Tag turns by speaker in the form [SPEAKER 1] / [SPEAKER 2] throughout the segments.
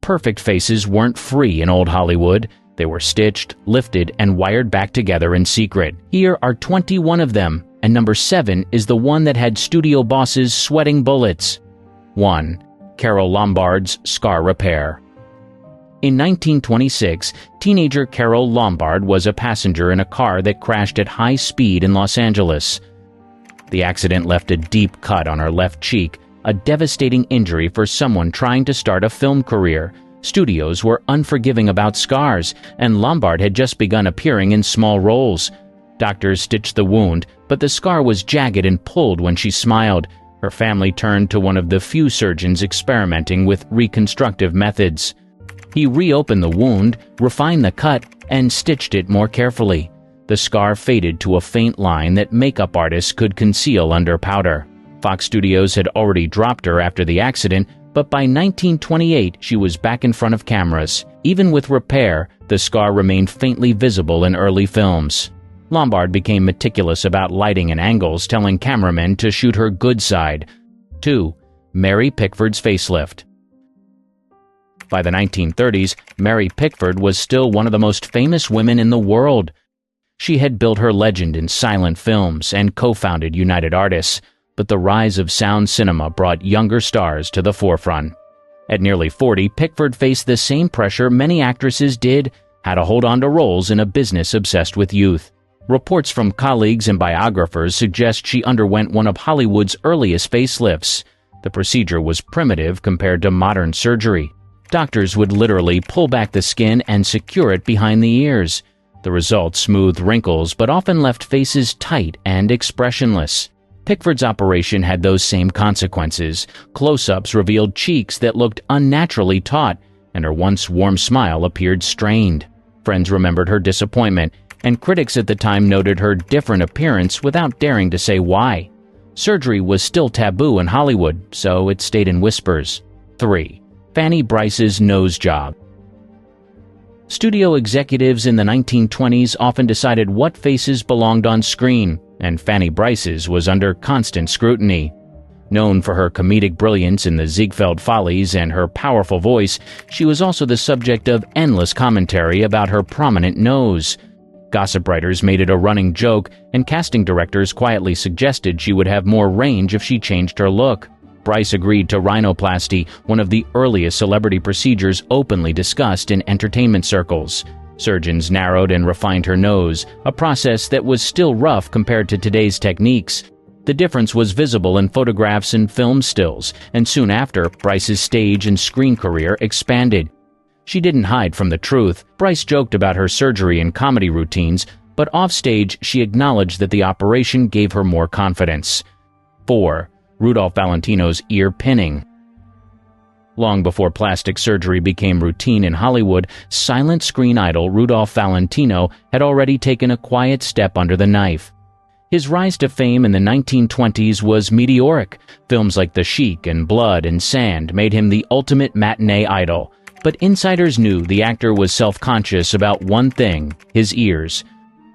[SPEAKER 1] perfect faces weren't free in old Hollywood. They were stitched, lifted, and wired back together in secret. Here are 21 of them, and number 7 is the one that had studio bosses sweating bullets. 1. Carole Lombard's scar repair. In 1926, teenager Carole Lombard was a passenger in a car that crashed at high speed in Los Angeles. The accident left a deep cut on her left cheek, a devastating injury for someone trying to start a film career. Studios were unforgiving about scars, and Lombard had just begun appearing in small roles. Doctors stitched the wound, but the scar was jagged and pulled when she smiled. Her family turned to one of the few surgeons experimenting with reconstructive methods. He reopened the wound, refined the cut, and stitched it more carefully. The scar faded to a faint line that makeup artists could conceal under powder. Fox Studios had already dropped her after the accident, but by 1928 she was back in front of cameras. Even with repair, the scar remained faintly visible in early films. Lombard became meticulous about lighting and angles, telling cameramen to shoot her good side. 2. Mary Pickford's facelift. By the 1930s, Mary Pickford was still one of the most famous women in the world. She had built her legend in silent films and co-founded United Artists, but the rise of sound cinema brought younger stars to the forefront. At nearly 40, Pickford faced the same pressure many actresses did, had to hold on to roles in a business obsessed with youth. Reports from colleagues and biographers suggest she underwent one of Hollywood's earliest facelifts. The procedure was primitive compared to modern surgery. Doctors would literally pull back the skin and secure it behind the ears. The result smoothed wrinkles but often left faces tight and expressionless. Pickford's operation had those same consequences. Close-ups revealed cheeks that looked unnaturally taut, and her once warm smile appeared strained. Friends remembered her disappointment, and critics at the time noted her different appearance without daring to say why. Surgery was still taboo in Hollywood, so it stayed in whispers. 3. Fanny Brice's nose job. Studio executives in the 1920s often decided what faces belonged on screen, and Fanny Brice's was under constant scrutiny. Known for her comedic brilliance in the Ziegfeld Follies and her powerful voice, she was also the subject of endless commentary about her prominent nose. Gossip writers made it a running joke, and casting directors quietly suggested she would have more range if she changed her look. Brice agreed to rhinoplasty, one of the earliest celebrity procedures openly discussed in entertainment circles. Surgeons narrowed and refined her nose, a process that was still rough compared to today's techniques. The difference was visible in photographs and film stills, and soon after, Brice's stage and screen career expanded. She didn't hide from the truth. Brice joked about her surgery and comedy routines, but offstage she acknowledged that the operation gave her more confidence. 4. Rudolph Valentino's ear pinning. Long before plastic surgery became routine in Hollywood, silent screen idol Rudolph Valentino had already taken a quiet step under the knife. His rise to fame in the 1920s was meteoric. Films like The Sheik and Blood and Sand made him the ultimate matinee idol. But insiders knew the actor was self-conscious about one thing: his ears.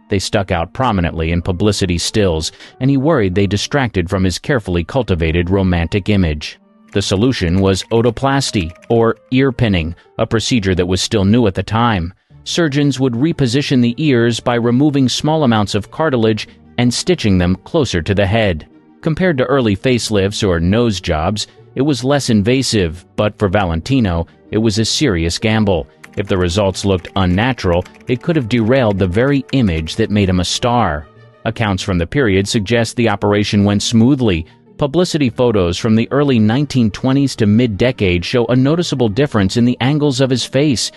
[SPEAKER 1] They stuck out prominently in publicity stills, and he worried they distracted from his carefully cultivated romantic image. The solution was otoplasty, or ear pinning, a procedure that was still new at the time. Surgeons would reposition the ears by removing small amounts of cartilage and stitching them closer to the head. Compared to early facelifts or nose jobs, it was less invasive, but for Valentino, it was a serious gamble. If the results looked unnatural, it could have derailed the very image that made him a star. Accounts from the period suggest the operation went smoothly. Publicity photos from the early 1920s to mid-decade show a noticeable difference in the angles of his face.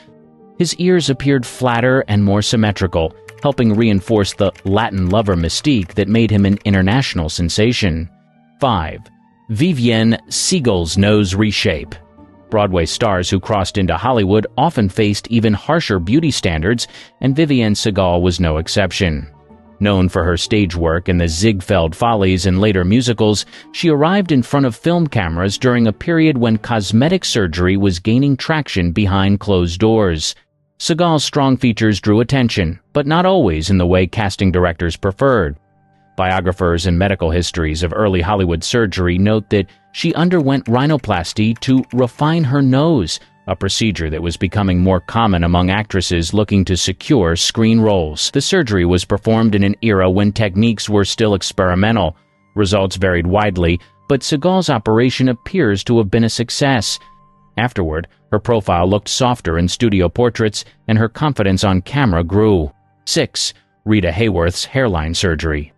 [SPEAKER 1] His ears appeared flatter and more symmetrical, helping reinforce the Latin lover mystique that made him an international sensation. 5. Vivienne Segal's nose reshape. Broadway stars who crossed into Hollywood often faced even harsher beauty standards, and Vivienne Segal was no exception. Known for her stage work in the Ziegfeld Follies and later musicals, she arrived in front of film cameras during a period when cosmetic surgery was gaining traction behind closed doors. Segal's strong features drew attention, but not always in the way casting directors preferred. Biographers and medical histories of early Hollywood surgery note that she underwent rhinoplasty to refine her nose, a procedure that was becoming more common among actresses looking to secure screen roles. The surgery was performed in an era when techniques were still experimental. Results varied widely, but Seagal's operation appears to have been a success. Afterward, her profile looked softer in studio portraits, and her confidence on camera grew. 6. Rita Hayworth's hairline surgery.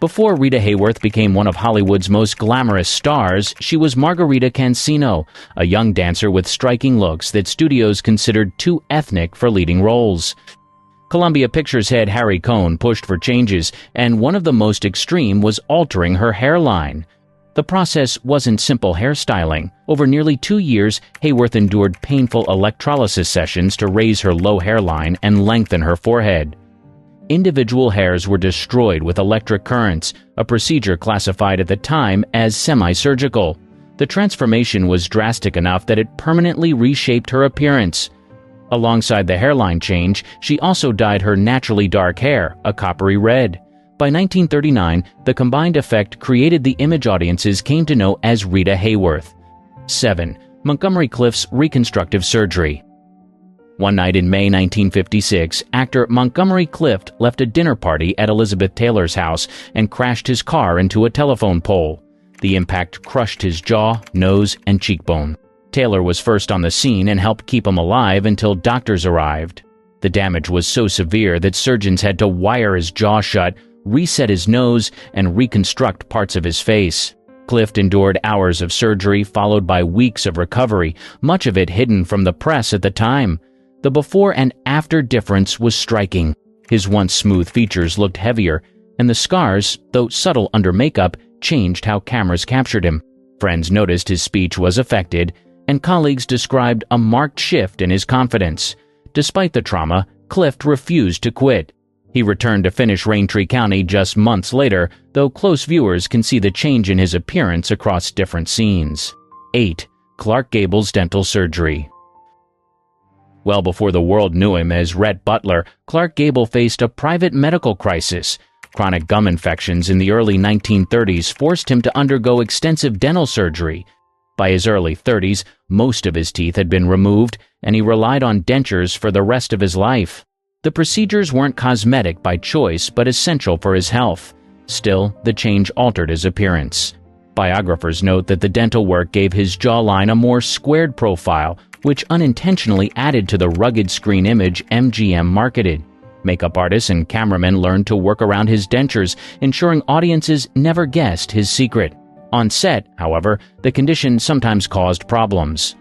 [SPEAKER 1] Before Rita Hayworth became one of Hollywood's most glamorous stars, she was Margarita Cancino, a young dancer with striking looks that studios considered too ethnic for leading roles. Columbia Pictures head Harry Cohn pushed for changes, and one of the most extreme was altering her hairline. The process wasn't simple hairstyling. Over nearly 2 years, Hayworth endured painful electrolysis sessions to raise her low hairline and lengthen her forehead. Individual hairs were destroyed with electric currents, a procedure classified at the time as semi-surgical. The transformation was drastic enough that it permanently reshaped her appearance. Alongside the hairline change, she also dyed her naturally dark hair a coppery red. By 1939, the combined effect created the image audiences came to know as Rita Hayworth. 7. Montgomery Clift's reconstructive surgery. One night in May 1956, actor Montgomery Clift left a dinner party at Elizabeth Taylor's house and crashed his car into a telephone pole. The impact crushed his jaw, nose, and cheekbone. Taylor was first on the scene and helped keep him alive until doctors arrived. The damage was so severe that surgeons had to wire his jaw shut, reset his nose, and reconstruct parts of his face. Clift endured hours of surgery followed by weeks of recovery, much of it hidden from the press at the time. The before and after difference was striking. His once smooth features looked heavier, and the scars, though subtle under makeup, changed how cameras captured him. Friends noticed his speech was affected, and colleagues described a marked shift in his confidence. Despite the trauma, Clift refused to quit. He returned to finish Raintree County just months later, though close viewers can see the change in his appearance across different scenes. 8. Clark Gable's dental surgery. Well before the world knew him as Rhett Butler, Clark Gable faced a private medical crisis. Chronic gum infections in the early 1930s forced him to undergo extensive dental surgery. By his early 30s, most of his teeth had been removed, and he relied on dentures for the rest of his life. The procedures weren't cosmetic by choice, but essential for his health. Still, the change altered his appearance. Biographers note that the dental work gave his jawline a more squared profile, which unintentionally added to the rugged screen image MGM marketed. Makeup artists and cameramen learned to work around his dentures, ensuring audiences never guessed his secret. On set, however, the condition sometimes caused problems.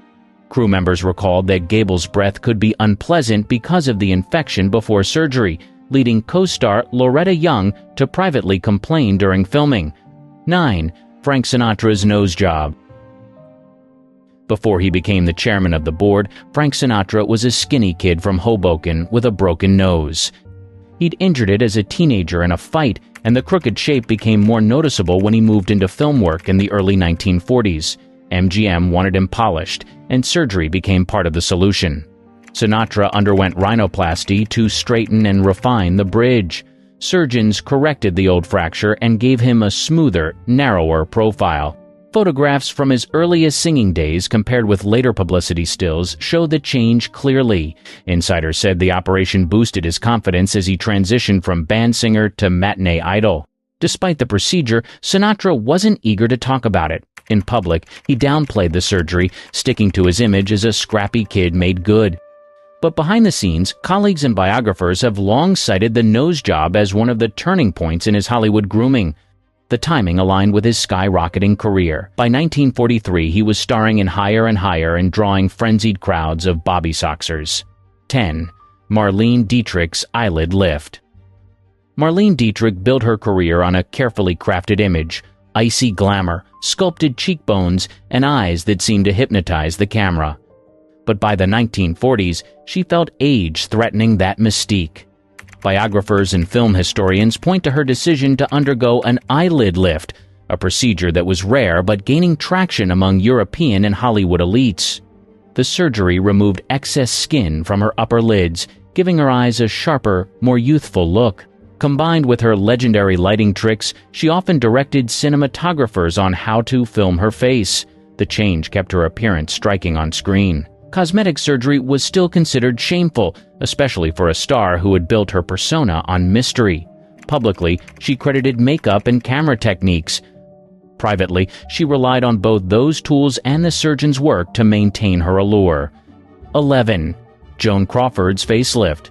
[SPEAKER 1] Crew members recalled that Gable's breath could be unpleasant because of the infection before surgery, leading co-star Loretta Young to privately complain during filming. 9. Frank Sinatra's nose job. Before he became the chairman of the board, Frank Sinatra was a skinny kid from Hoboken with a broken nose. He'd injured it as a teenager in a fight, and the crooked shape became more noticeable when he moved into film work in the early 1940s. MGM wanted him polished, and surgery became part of the solution. Sinatra underwent rhinoplasty to straighten and refine the bridge. Surgeons corrected the old fracture and gave him a smoother, narrower profile. Photographs from his earliest singing days compared with later publicity stills show the change clearly. Insiders said the operation boosted his confidence as he transitioned from band singer to matinee idol. Despite the procedure, Sinatra wasn't eager to talk about it. In public, he downplayed the surgery, sticking to his image as a scrappy kid made good. But behind the scenes, colleagues and biographers have long cited the nose job as one of the turning points in his Hollywood grooming. The timing aligned with his skyrocketing career. By 1943, he was starring in Higher and Higher and drawing frenzied crowds of Bobby Soxers. 10. Marlene Dietrich's eyelid lift. Marlene Dietrich built her career on a carefully crafted image, icy glamour, sculpted cheekbones, and eyes that seemed to hypnotize the camera. But by the 1940s, she felt age threatening that mystique. Biographers and film historians point to her decision to undergo an eyelid lift, a procedure that was rare but gaining traction among European and Hollywood elites. The surgery removed excess skin from her upper lids, giving her eyes a sharper, more youthful look. Combined with her legendary lighting tricks, she often directed cinematographers on how to film her face. The change kept her appearance striking on screen. Cosmetic surgery was still considered shameful, especially for a star who had built her persona on mystery. Publicly, she credited makeup and camera techniques. Privately, she relied on both those tools and the surgeon's work to maintain her allure. 11. Joan Crawford's facelift.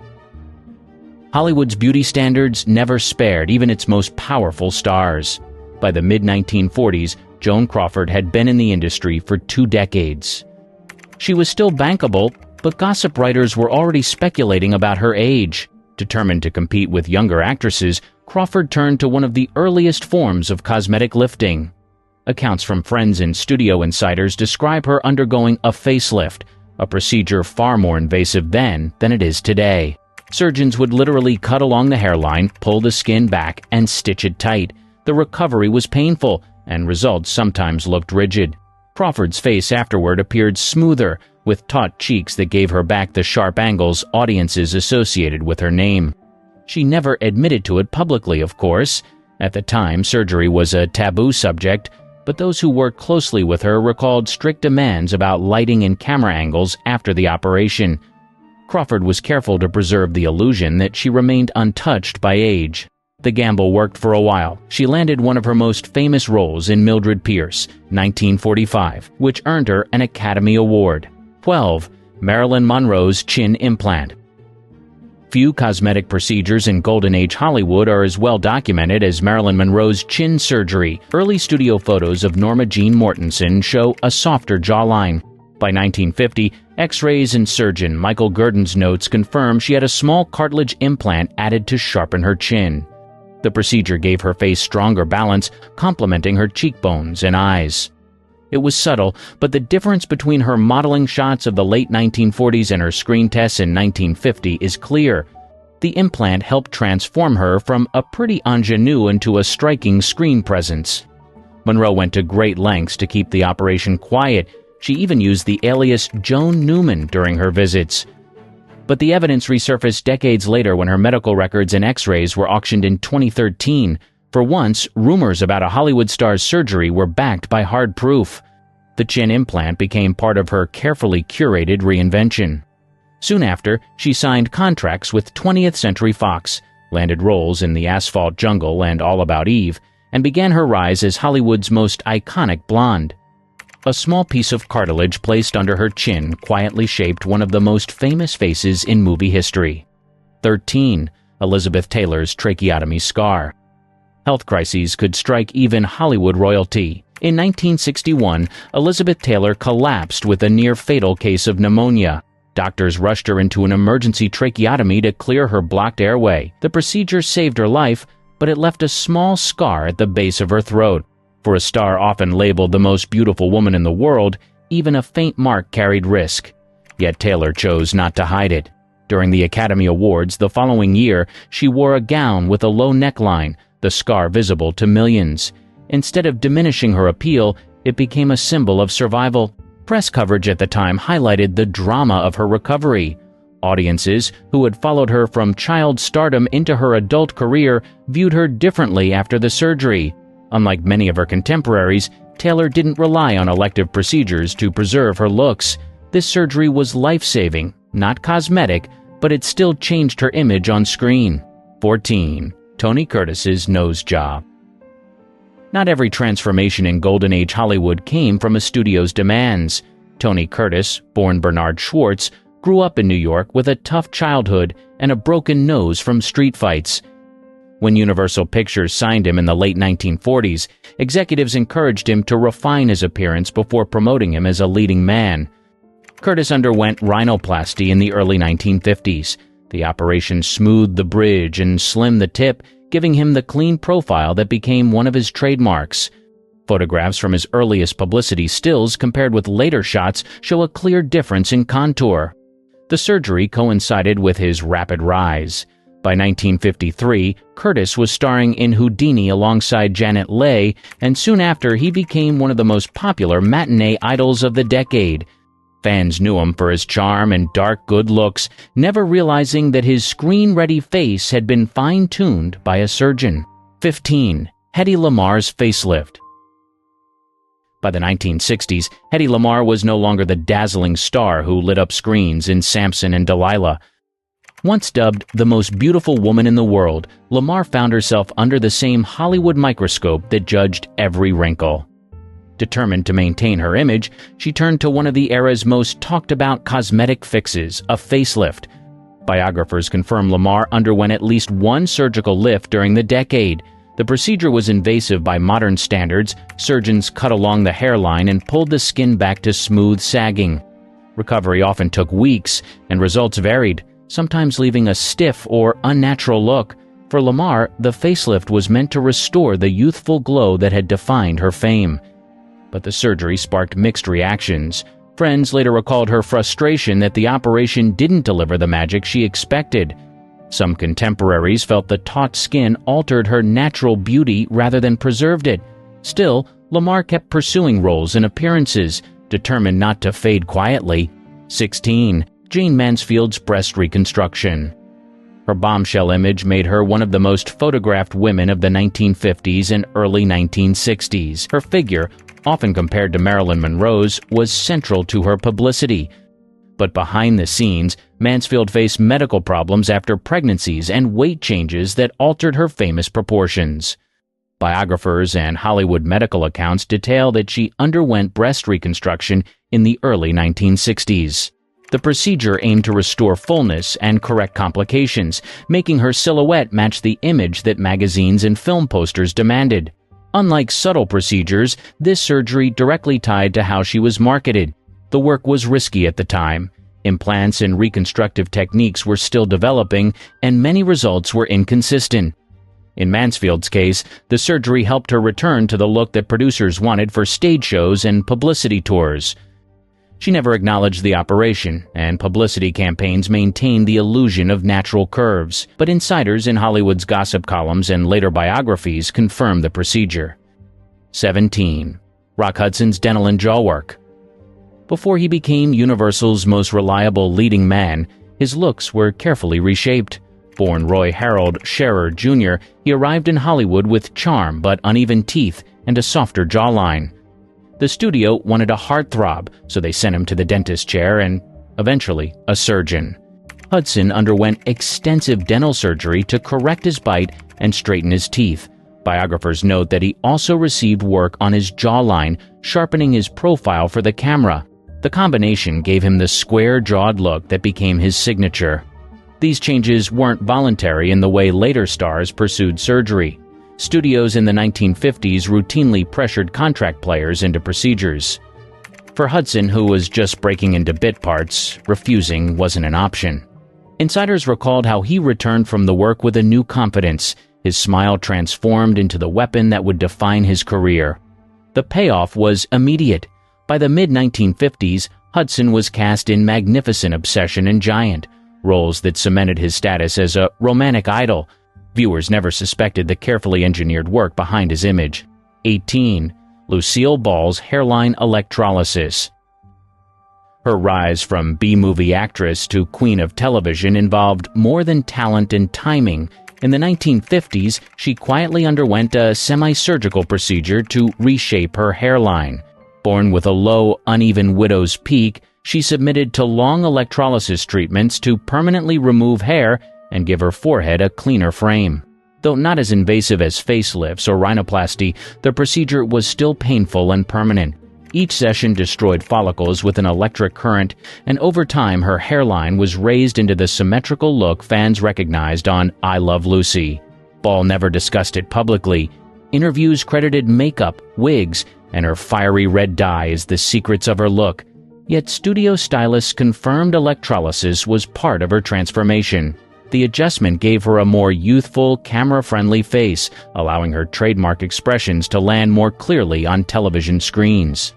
[SPEAKER 1] Hollywood's beauty standards never spared even its most powerful stars. By the mid-1940s, Joan Crawford had been in the industry for 2 decades. She was still bankable, but gossip writers were already speculating about her age. Determined to compete with younger actresses, Crawford turned to one of the earliest forms of cosmetic lifting. Accounts from friends and studio insiders describe her undergoing a facelift, a procedure far more invasive then than it is today. Surgeons would literally cut along the hairline, pull the skin back, and stitch it tight. The recovery was painful, and results sometimes looked rigid. Crawford's face afterward appeared smoother, with taut cheeks that gave her back the sharp angles audiences associated with her name. She never admitted to it publicly, of course. At the time, surgery was a taboo subject, but those who worked closely with her recalled strict demands about lighting and camera angles after the operation. Crawford was careful to preserve the illusion that she remained untouched by age. The gamble worked for a while. She landed one of her most famous roles in Mildred Pierce, 1945, which earned her an Academy Award. 12. Marilyn Monroe's chin implant. Few cosmetic procedures in Golden Age Hollywood are as well documented as Marilyn Monroe's chin surgery. Early studio photos of Norma Jean Mortensen show a softer jawline. By 1950, X-rays and surgeon Michael Gurdon's notes confirm she had a small cartilage implant added to sharpen her chin. The procedure gave her face stronger balance, complementing her cheekbones and eyes. It was subtle, but the difference between her modeling shots of the late 1940s and her screen tests in 1950 is clear. The implant helped transform her from a pretty ingenue into a striking screen presence. Monroe went to great lengths to keep the operation quiet. She even used the alias Joan Newman during her visits. But the evidence resurfaced decades later when her medical records and X-rays were auctioned in 2013. For once, rumors about a Hollywood star's surgery were backed by hard proof. The chin implant became part of her carefully curated reinvention. Soon after, she signed contracts with 20th Century Fox, landed roles in The Asphalt Jungle and All About Eve, and began her rise as Hollywood's most iconic blonde. A small piece of cartilage placed under her chin quietly shaped one of the most famous faces in movie history. 13. Elizabeth Taylor's tracheotomy scar. Health crises could strike even Hollywood royalty. In 1961, Elizabeth Taylor collapsed with a near-fatal case of pneumonia. Doctors rushed her into an emergency tracheotomy to clear her blocked airway. The procedure saved her life, but it left a small scar at the base of her throat. For a star often labeled the most beautiful woman in the world, even a faint mark carried risk. Yet Taylor chose not to hide it. During the Academy Awards the following year, she wore a gown with a low neckline, the scar visible to millions. Instead of diminishing her appeal, it became a symbol of survival. Press coverage at the time highlighted the drama of her recovery. Audiences, who had followed her from child stardom into her adult career, viewed her differently after the surgery. Unlike many of her contemporaries, Taylor didn't rely on elective procedures to preserve her looks. This surgery was life-saving, not cosmetic, but it still changed her image on screen. 14. Tony Curtis's nose job. Not every transformation in Golden Age Hollywood came from a studio's demands. Tony Curtis, born Bernard Schwartz, grew up in New York with a tough childhood and a broken nose from street fights. When Universal Pictures signed him in the late 1940s, executives encouraged him to refine his appearance before promoting him as a leading man. Curtis underwent rhinoplasty in the early 1950s. The operation smoothed the bridge and slimmed the tip, giving him the clean profile that became one of his trademarks. Photographs from his earliest publicity stills compared with later shots show a clear difference in contour. The surgery coincided with his rapid rise. By 1953, Curtis was starring in Houdini alongside Janet Leigh, and soon after he became one of the most popular matinee idols of the decade. Fans knew him for his charm and dark good looks, never realizing that his screen-ready face had been fine-tuned by a surgeon. 15. Hedi Lamar's facelift. By the 1960s, Hedi Lamar was no longer the dazzling star who lit up screens in Samson and Delilah. Once dubbed the most beautiful woman in the world, Lamar found herself under the same Hollywood microscope that judged every wrinkle. Determined to maintain her image, she turned to one of the era's most talked-about cosmetic fixes, a facelift. Biographers confirm Lamar underwent at least one surgical lift during the decade. The procedure was invasive by modern standards. Surgeons cut along the hairline and pulled the skin back to smooth sagging. Recovery often took weeks, and results varied, sometimes leaving a stiff or unnatural look. For Lamar, the facelift was meant to restore the youthful glow that had defined her fame. But the surgery sparked mixed reactions. Friends later recalled her frustration that the operation didn't deliver the magic she expected. Some contemporaries felt the taut skin altered her natural beauty rather than preserved it. Still, Lamar kept pursuing roles and appearances, determined not to fade quietly. 16. Jane Mansfield's breast reconstruction. Her bombshell image made her one of the most photographed women of the 1950s and early 1960s. Her figure, often compared to Marilyn Monroe's, was central to her publicity. But behind the scenes, Mansfield faced medical problems after pregnancies and weight changes that altered her famous proportions. Biographers and Hollywood medical accounts detail that she underwent breast reconstruction in the early 1960s. The procedure aimed to restore fullness and correct complications, making her silhouette match the image that magazines and film posters demanded. Unlike subtle procedures, this surgery directly tied to how she was marketed. The work was risky at the time. Implants and reconstructive techniques were still developing, and many results were inconsistent. In Mansfield's case, the surgery helped her return to the look that producers wanted for stage shows and publicity tours. She never acknowledged the operation, and publicity campaigns maintained the illusion of natural curves. But insiders in Hollywood's gossip columns and later biographies confirmed the procedure. 17. Rock Hudson's dental and jaw work. Before he became Universal's most reliable leading man, his looks were carefully reshaped. Born Roy Harold Scherer Jr., he arrived in Hollywood with charm but uneven teeth and a softer jawline. The studio wanted a heartthrob, so they sent him to the dentist chair and, eventually, a surgeon. Hudson underwent extensive dental surgery to correct his bite and straighten his teeth. Biographers note that he also received work on his jawline, sharpening his profile for the camera. The combination gave him the square-jawed look that became his signature. These changes weren't voluntary in the way later stars pursued surgery. Studios in the 1950s routinely pressured contract players into procedures. For Hudson, who was just breaking into bit parts, refusing wasn't an option. Insiders recalled how he returned from the work with a new confidence, his smile transformed into the weapon that would define his career. The payoff was immediate. By the mid-1950s, Hudson was cast in Magnificent Obsession and Giant, roles that cemented his status as a romantic idol. Viewers never suspected the carefully engineered work behind his image. 18. Lucille Ball's hairline electrolysis. Her rise from B-movie actress to queen of television involved more than talent and timing. In the 1950s, she quietly underwent a semi-surgical procedure to reshape her hairline. Born with a low, uneven widow's peak, she submitted to long electrolysis treatments to permanently remove hair and give her forehead a cleaner frame. Though not as invasive as facelifts or rhinoplasty, the procedure was still painful and permanent. Each session destroyed follicles with an electric current, and over time her hairline was raised into the symmetrical look fans recognized on I Love Lucy. Ball never discussed it publicly. Interviews credited makeup, wigs, and her fiery red dye as the secrets of her look. Yet studio stylists confirmed electrolysis was part of her transformation. The adjustment gave her a more youthful, camera-friendly face, allowing her trademark expressions to land more clearly on television screens.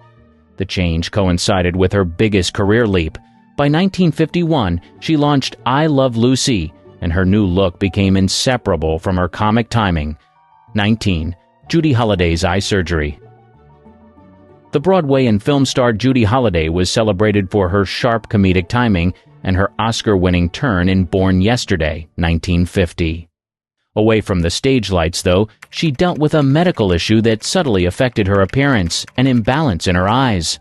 [SPEAKER 1] The change coincided with her biggest career leap. By 1951, she launched I Love Lucy, and her new look became inseparable from her comic timing. 19. Judy Holliday's eye surgery. The Broadway and film star Judy Holliday was celebrated for her sharp comedic timing and her Oscar-winning turn in Born Yesterday, 1950. Away from the stage lights, though, she dealt with a medical issue that subtly affected her appearance, an imbalance in her eyes.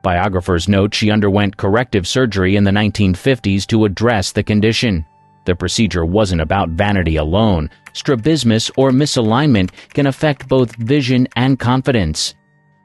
[SPEAKER 1] Biographers note she underwent corrective surgery in the 1950s to address the condition. The procedure wasn't about vanity alone. Strabismus or misalignment can affect both vision and confidence.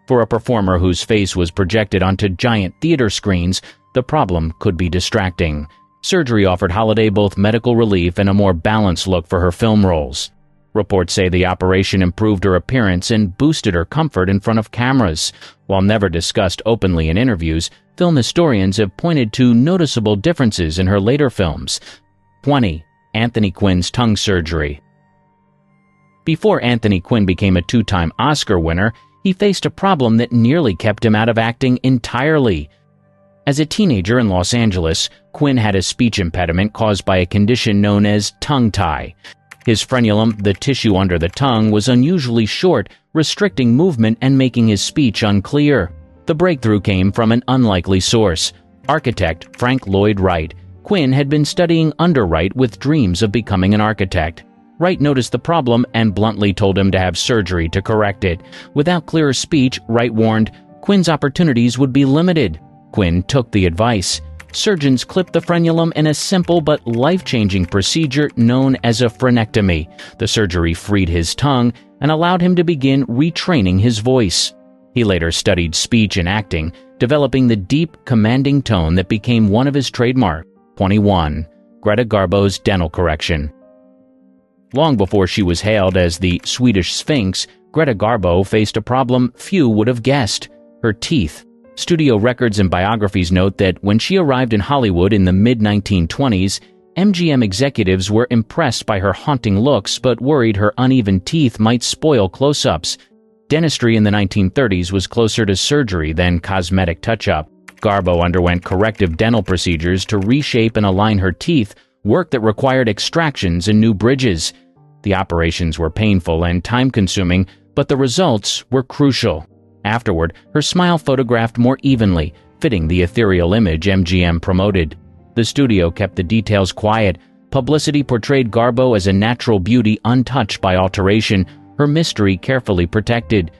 [SPEAKER 1] For a performer whose face was projected onto giant theater screens, the problem could be distracting. Surgery offered Holliday both medical relief and a more balanced look for her film roles. Reports say the operation improved her appearance and boosted her comfort in front of cameras. While never discussed openly in interviews, film historians have pointed to noticeable differences in her later films. 20. Anthony Quinn's tongue surgery. Before Anthony Quinn became a two-time Oscar winner, he faced a problem that nearly kept him out of acting entirely. As a teenager in Los Angeles, Quinn had a speech impediment caused by a condition known as tongue tie. His frenulum, the tissue under the tongue, was unusually short, restricting movement and making his speech unclear. The breakthrough came from an unlikely source. Architect Frank Lloyd Wright. Quinn had been studying under Wright with dreams of becoming an architect. Wright noticed the problem and bluntly told him to have surgery to correct it. Without clearer speech, Wright warned, Quinn's opportunities would be limited. Quinn took the advice. Surgeons clipped the frenulum in a simple but life-changing procedure known as a frenectomy. The surgery freed his tongue and allowed him to begin retraining his voice. He later studied speech and acting, developing the deep, commanding tone that became one of his trademarks. 21. Greta Garbo's dental correction. Long before she was hailed as the Swedish Sphinx, Greta Garbo faced a problem few would have guessed: her teeth. Studio records and biographies note that when she arrived in Hollywood in the mid-1920s, MGM executives were impressed by her haunting looks but worried her uneven teeth might spoil close-ups. Dentistry in the 1930s was closer to surgery than cosmetic touch-up. Garbo underwent corrective dental procedures to reshape and align her teeth, work that required extractions and new bridges. The operations were painful and time-consuming, but the results were crucial. Afterward, her smile photographed more evenly, fitting the ethereal image MGM promoted. The studio kept the details quiet. Publicity portrayed Garbo as a natural beauty untouched by alteration, her mystery carefully protected.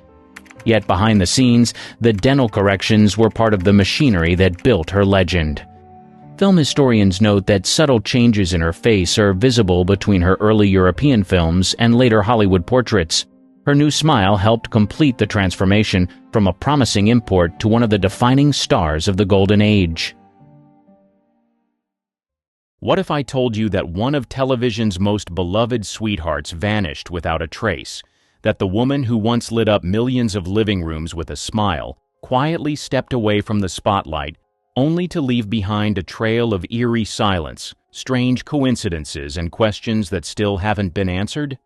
[SPEAKER 1] Yet behind the scenes, the dental corrections were part of the machinery that built her legend. Film historians note that subtle changes in her face are visible between her early European films and later Hollywood portraits. Her new smile helped complete the transformation from a promising import to one of the defining stars of the Golden Age. What if I told you that one of television's most beloved sweethearts vanished without a trace? That the woman who once lit up millions of living rooms with a smile quietly stepped away from the spotlight, only to leave behind a trail of eerie silence, strange coincidences, and questions that still haven't been answered?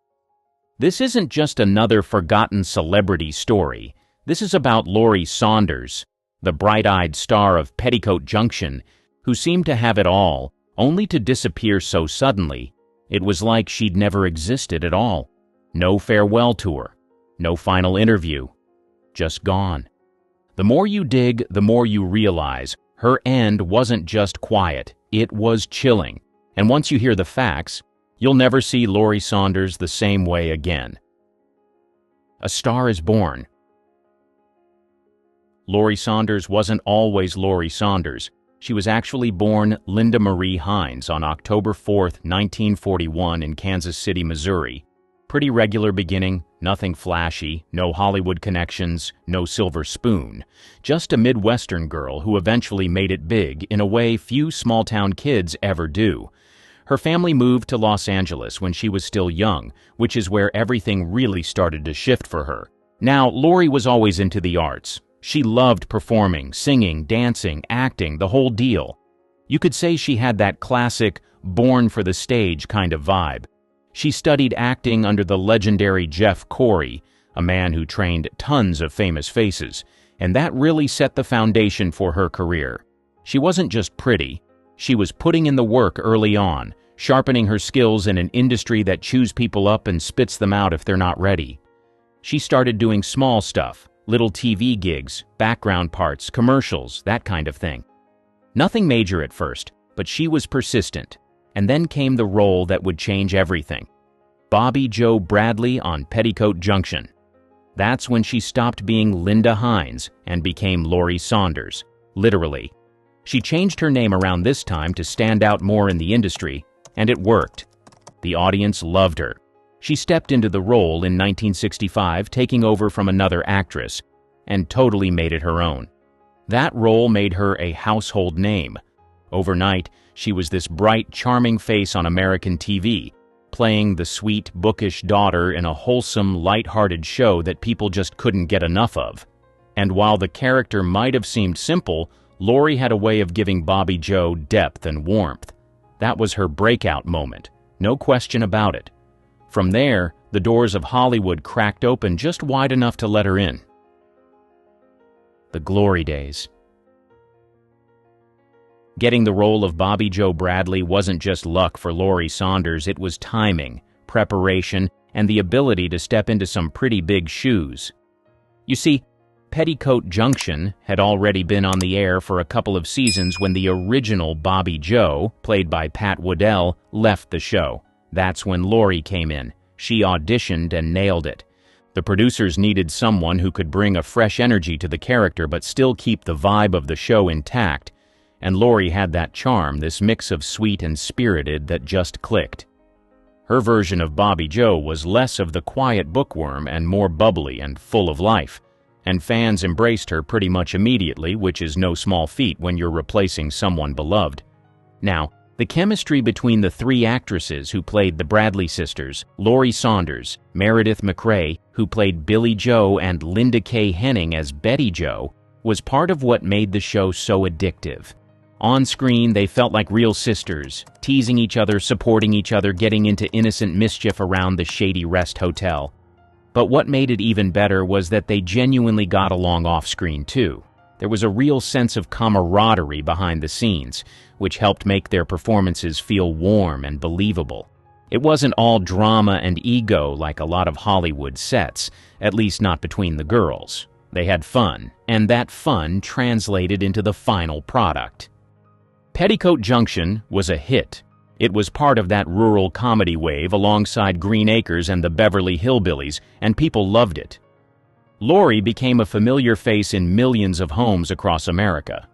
[SPEAKER 1] This isn't just another forgotten celebrity story. This is about Lorie Saunders, the bright-eyed star of Petticoat Junction, who seemed to have it all, only to disappear so suddenly. It was like she'd never existed at all. No farewell tour, no final interview, just gone. The more you dig, the more you realize her end wasn't just quiet, it was chilling. And once you hear the facts, you'll never see Lorie Saunders the same way again. A Star is Born. Lorie Saunders wasn't always Lorie Saunders. She was actually born Linda Marie Hines on October 4, 1941 in Kansas City, Missouri. Pretty regular beginning, nothing flashy, no Hollywood connections, no silver spoon. Just a Midwestern girl who eventually made it big in a way few small-town kids ever do. Her family moved to Los Angeles when she was still young, which is where everything really started to shift for her. Now, Lorie was always into the arts. She loved performing, singing, dancing, acting, the whole deal. You could say she had that classic, born for the stage kind of vibe. She studied acting under the legendary Jeff Corey, a man who trained tons of famous faces, and that really set the foundation for her career. She wasn't just pretty. She was putting in the work early on, sharpening her skills in an industry that chews people up and spits them out if they're not ready. She started doing small stuff, little TV gigs, background parts, commercials, that kind of thing. Nothing major at first, but she was persistent. And then came the role that would change everything. Bobby Jo Bradley on Petticoat Junction. That's when she stopped being Linda Hines and became Lorie Saunders, literally. She changed her name around this time to stand out more in the industry, and it worked. The audience loved her. She stepped into the role in 1965, taking over from another actress, and totally made it her own. That role made her a household name. Overnight, she was this bright, charming face on American TV, playing the sweet, bookish daughter in a wholesome, light-hearted show that people just couldn't get enough of. And while the character might have seemed simple, Lorie had a way of giving Bobby Jo depth and warmth. That was her breakout moment, no question about it. From there, the doors of Hollywood cracked open just wide enough to let her in. The glory days. Getting the role of Bobby Jo Bradley wasn't just luck for Lorie Saunders, it was timing, preparation, and the ability to step into some pretty big shoes. You see, Petticoat Junction had already been on the air for a couple of seasons when the original Bobby Jo, played by Pat Waddell, left the show. That's when Lorie came in. She auditioned and nailed it. The producers needed someone who could bring a fresh energy to the character but still keep the vibe of the show intact. And Lorie had that charm, this mix of sweet and spirited that just clicked. Her version of Bobby Jo was less of the quiet bookworm and more bubbly and full of life. And fans embraced her pretty much immediately, which is no small feat when you're replacing someone beloved. Now, the chemistry between the three actresses who played the Bradley sisters, Lorie Saunders, Meredith McRae, who played Billy Jo, and Linda Kay Henning as Betty Jo, was part of what made the show so addictive. On screen, they felt like real sisters, teasing each other, supporting each other, getting into innocent mischief around the shady Rest Hotel. But what made it even better was that they genuinely got along off-screen too. There was a real sense of camaraderie behind the scenes, which helped make their performances feel warm and believable. It wasn't all drama and ego like a lot of Hollywood sets, at least not between the girls. They had fun, and that fun translated into the final product. Petticoat Junction was a hit. It was part of that rural comedy wave alongside Green Acres and the Beverly Hillbillies, and people loved it. Lorie became a familiar face in millions of homes across America.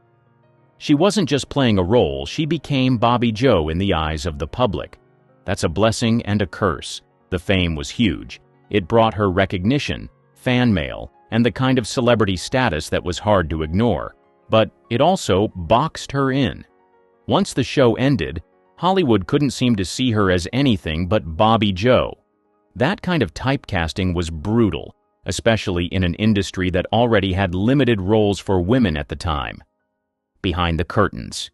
[SPEAKER 1] She wasn't just playing a role, she became Bobby Jo in the eyes of the public. That's a blessing and a curse. The fame was huge. It brought her recognition, fan mail, and the kind of celebrity status that was hard to ignore. But it also boxed her in. Once the show ended, Hollywood couldn't seem to see her as anything but Bobby Jo. That kind of typecasting was brutal, especially in an industry that already had limited roles for women at the time. Behind the curtains.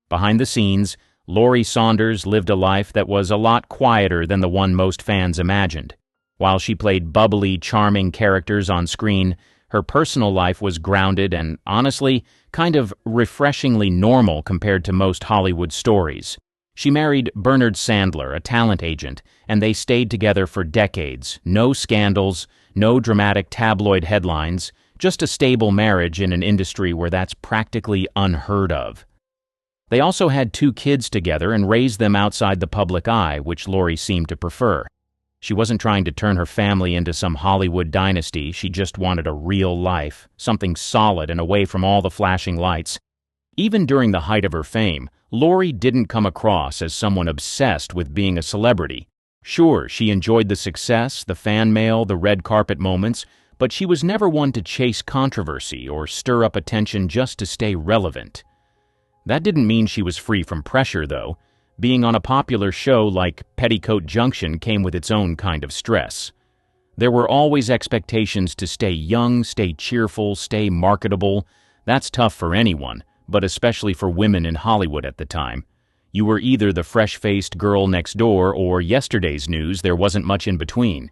[SPEAKER 1] Behind the scenes, Lorie Saunders lived a life that was a lot quieter than the one most fans imagined. While she played bubbly, charming characters on screen, her personal life was grounded and, honestly, kind of refreshingly normal compared to most Hollywood stories. She married Bernard Sandler, a talent agent, and they stayed together for decades. No scandals, no dramatic tabloid headlines, just a stable marriage in an industry where that's practically unheard of. They also had 2 kids together and raised them outside the public eye, which Lorie seemed to prefer. She wasn't trying to turn her family into some Hollywood dynasty, she just wanted a real life, something solid and away from all the flashing lights. Even during the height of her fame, Lorie didn't come across as someone obsessed with being a celebrity. Sure, she enjoyed the success, the fan mail, the red carpet moments, but she was never one to chase controversy or stir up attention just to stay relevant. That didn't mean she was free from pressure, though. Being on a popular show like Petticoat Junction came with its own kind of stress. There were always expectations to stay young, stay cheerful, stay marketable. That's tough for anyone, but especially for women in Hollywood at the time. You were either the fresh-faced girl next door or yesterday's news, there wasn't much in between.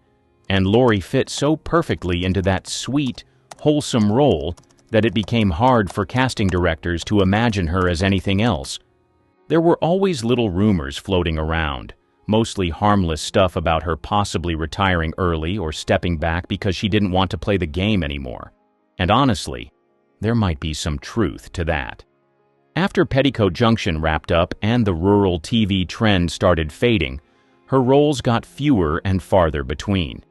[SPEAKER 1] And Lorie fit so perfectly into that sweet, wholesome role that it became hard for casting directors to imagine her as anything else. There were always little rumors floating around, mostly harmless stuff about her possibly retiring early or stepping back because she didn't want to play the game anymore. And honestly, there might be some truth to that. After Petticoat Junction wrapped up and the rural TV trend started fading, her roles got fewer and farther between.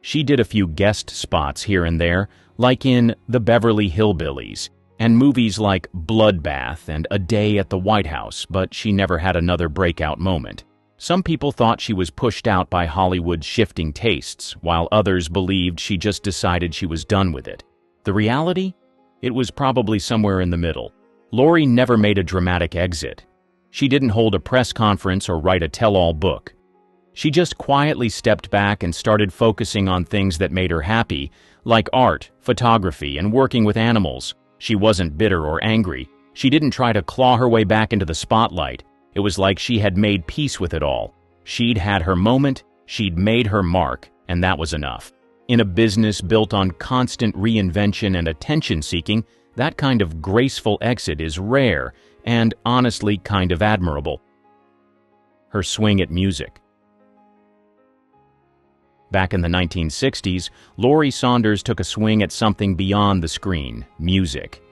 [SPEAKER 1] She did a few guest spots here and there, like in The Beverly Hillbillies, and movies like Bloodbath and A Day at the White House, but she never had another breakout moment. Some people thought she was pushed out by Hollywood's shifting tastes, while others believed she just decided she was done with it. The reality? It was probably somewhere in the middle. Lorie never made a dramatic exit. She didn't hold a press conference or write a tell-all book. She just quietly stepped back and started focusing on things that made her happy, like art, photography, and working with animals. She wasn't bitter or angry. She didn't try to claw her way back into the spotlight. It was like she had made peace with it all. She'd had her moment, she'd made her mark, and that was enough. In a business built on constant reinvention and attention-seeking, that kind of graceful exit is rare and, honestly, kind of admirable. Her swing at music. Back in the 1960s, Lorie Saunders took a swing at something beyond the screen, music.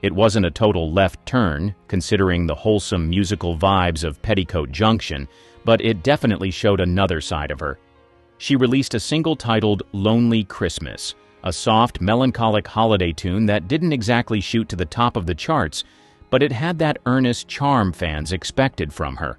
[SPEAKER 1] It wasn't a total left turn, considering the wholesome musical vibes of Petticoat Junction, but it definitely showed another side of her. She released a single titled Lonely Christmas, a soft, melancholic holiday tune that didn't exactly shoot to the top of the charts, but it had that earnest charm fans expected from her.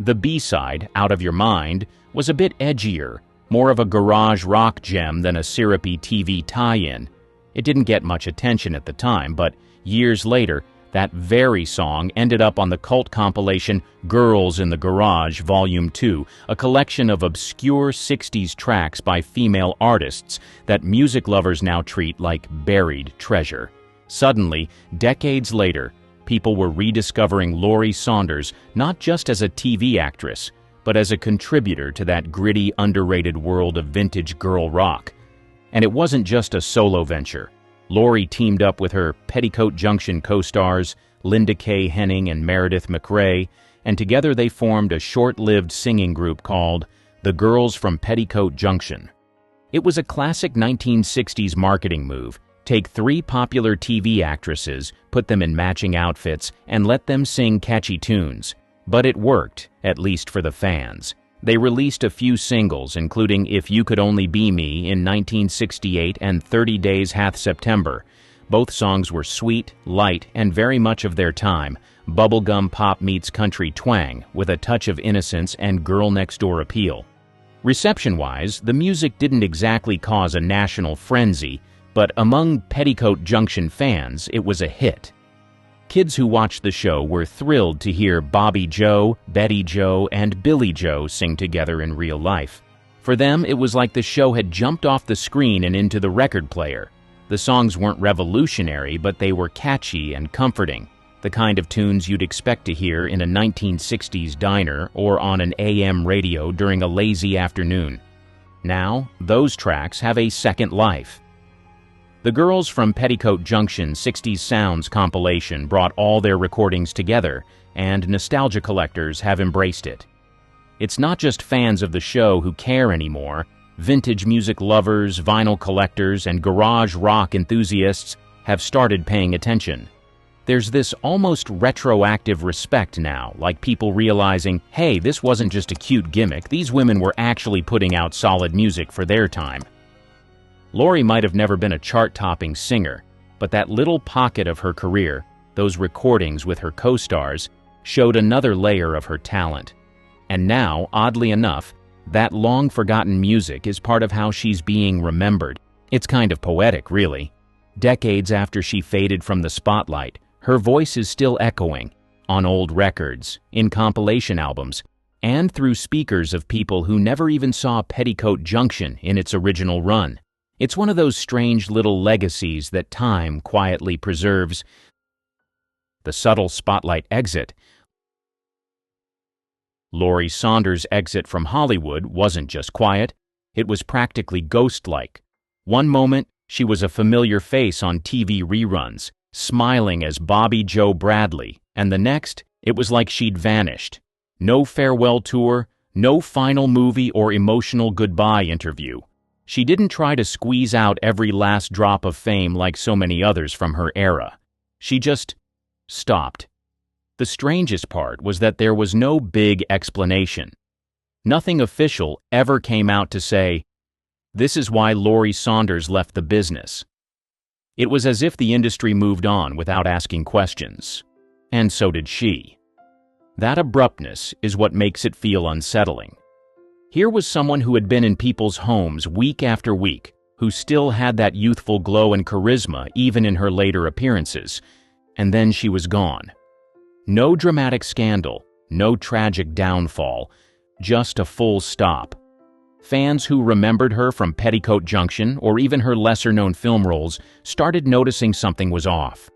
[SPEAKER 1] The B-side, Out of Your Mind, was a bit edgier, more of a garage rock gem than a syrupy TV tie-in. It didn't get much attention at the time, but years later, that very song ended up on the cult compilation Girls in the Garage Volume 2, a collection of obscure 60s tracks by female artists that music lovers now treat like buried treasure. Suddenly, decades later, people were rediscovering Lorie Saunders not just as a TV actress, but as a contributor to that gritty, underrated world of vintage girl rock. And it wasn't just a solo venture. Lorie teamed up with her Petticoat Junction co-stars, Linda Kay Henning and Meredith McRae, and together they formed a short-lived singing group called The Girls from Petticoat Junction. It was a classic 1960s marketing move. Take 3 popular TV actresses, put them in matching outfits, and let them sing catchy tunes. But it worked, at least for the fans. They released a few singles, including If You Could Only Be Me in 1968 and 30 Days Hath September. Both songs were sweet, light, and very much of their time, bubblegum pop meets country twang, with a touch of innocence and girl-next-door appeal. Reception-wise, the music didn't exactly cause a national frenzy, but among Petticoat Junction fans, it was a hit. Kids who watched the show were thrilled to hear Bobby Joe, Betty Joe, and Billy Joe sing together in real life. For them, it was like the show had jumped off the screen and into the record player. The songs weren't revolutionary, but they were catchy and comforting, the kind of tunes you'd expect to hear in a 1960s diner or on an AM radio during a lazy afternoon. Now, those tracks have a second life. The Girls from Petticoat Junction 60s Sounds compilation brought all their recordings together, and nostalgia collectors have embraced it. It's not just fans of the show who care anymore. Vintage music lovers, vinyl collectors, and garage rock enthusiasts have started paying attention. There's this almost retroactive respect now, like people realizing, hey, this wasn't just a cute gimmick, these women were actually putting out solid music for their time. Lorie might have never been a chart-topping singer, but that little pocket of her career, those recordings with her co-stars, showed another layer of her talent. And now, oddly enough, that long-forgotten music is part of how she's being remembered. It's kind of poetic, really. Decades after she faded from the spotlight, her voice is still echoing, on old records, in compilation albums, and through speakers of people who never even saw Petticoat Junction in its original run. It's one of those strange little legacies that time quietly preserves. The subtle spotlight exit. Lorie Saunders' exit from Hollywood wasn't just quiet, it was practically ghost-like. One moment, she was a familiar face on TV reruns, smiling as Bobby Joe Bradley, and the next, it was like she'd vanished. No farewell tour, no final movie or emotional goodbye interview. She didn't try to squeeze out every last drop of fame like so many others from her era. She just stopped. The strangest part was that there was no big explanation. Nothing official ever came out to say, "This is why Lorie Saunders left the business." It was as if the industry moved on without asking questions. And so did she. That abruptness is what makes it feel unsettling. Here was someone who had been in people's homes week after week, who still had that youthful glow and charisma even in her later appearances, and then she was gone. No dramatic scandal, no tragic downfall, just a full stop. Fans who remembered her from Petticoat Junction or even her lesser-known film roles started noticing something was off.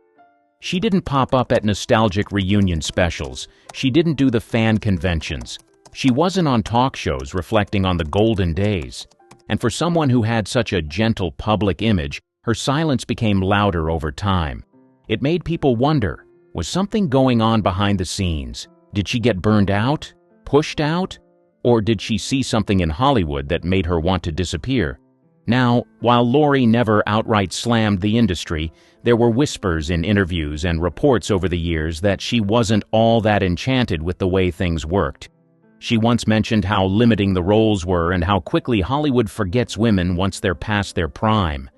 [SPEAKER 1] She didn't pop up at nostalgic reunion specials. She didn't do the fan conventions. She wasn't on talk shows reflecting on the golden days. And for someone who had such a gentle public image, her silence became louder over time. It made people wonder, was something going on behind the scenes? Did she get burned out? Pushed out? Or did she see something in Hollywood that made her want to disappear? Now, while Lorie never outright slammed the industry, there were whispers in interviews and reports over the years that she wasn't all that enchanted with the way things worked. She once mentioned how limiting the roles were and how quickly Hollywood forgets women once they're past their prime.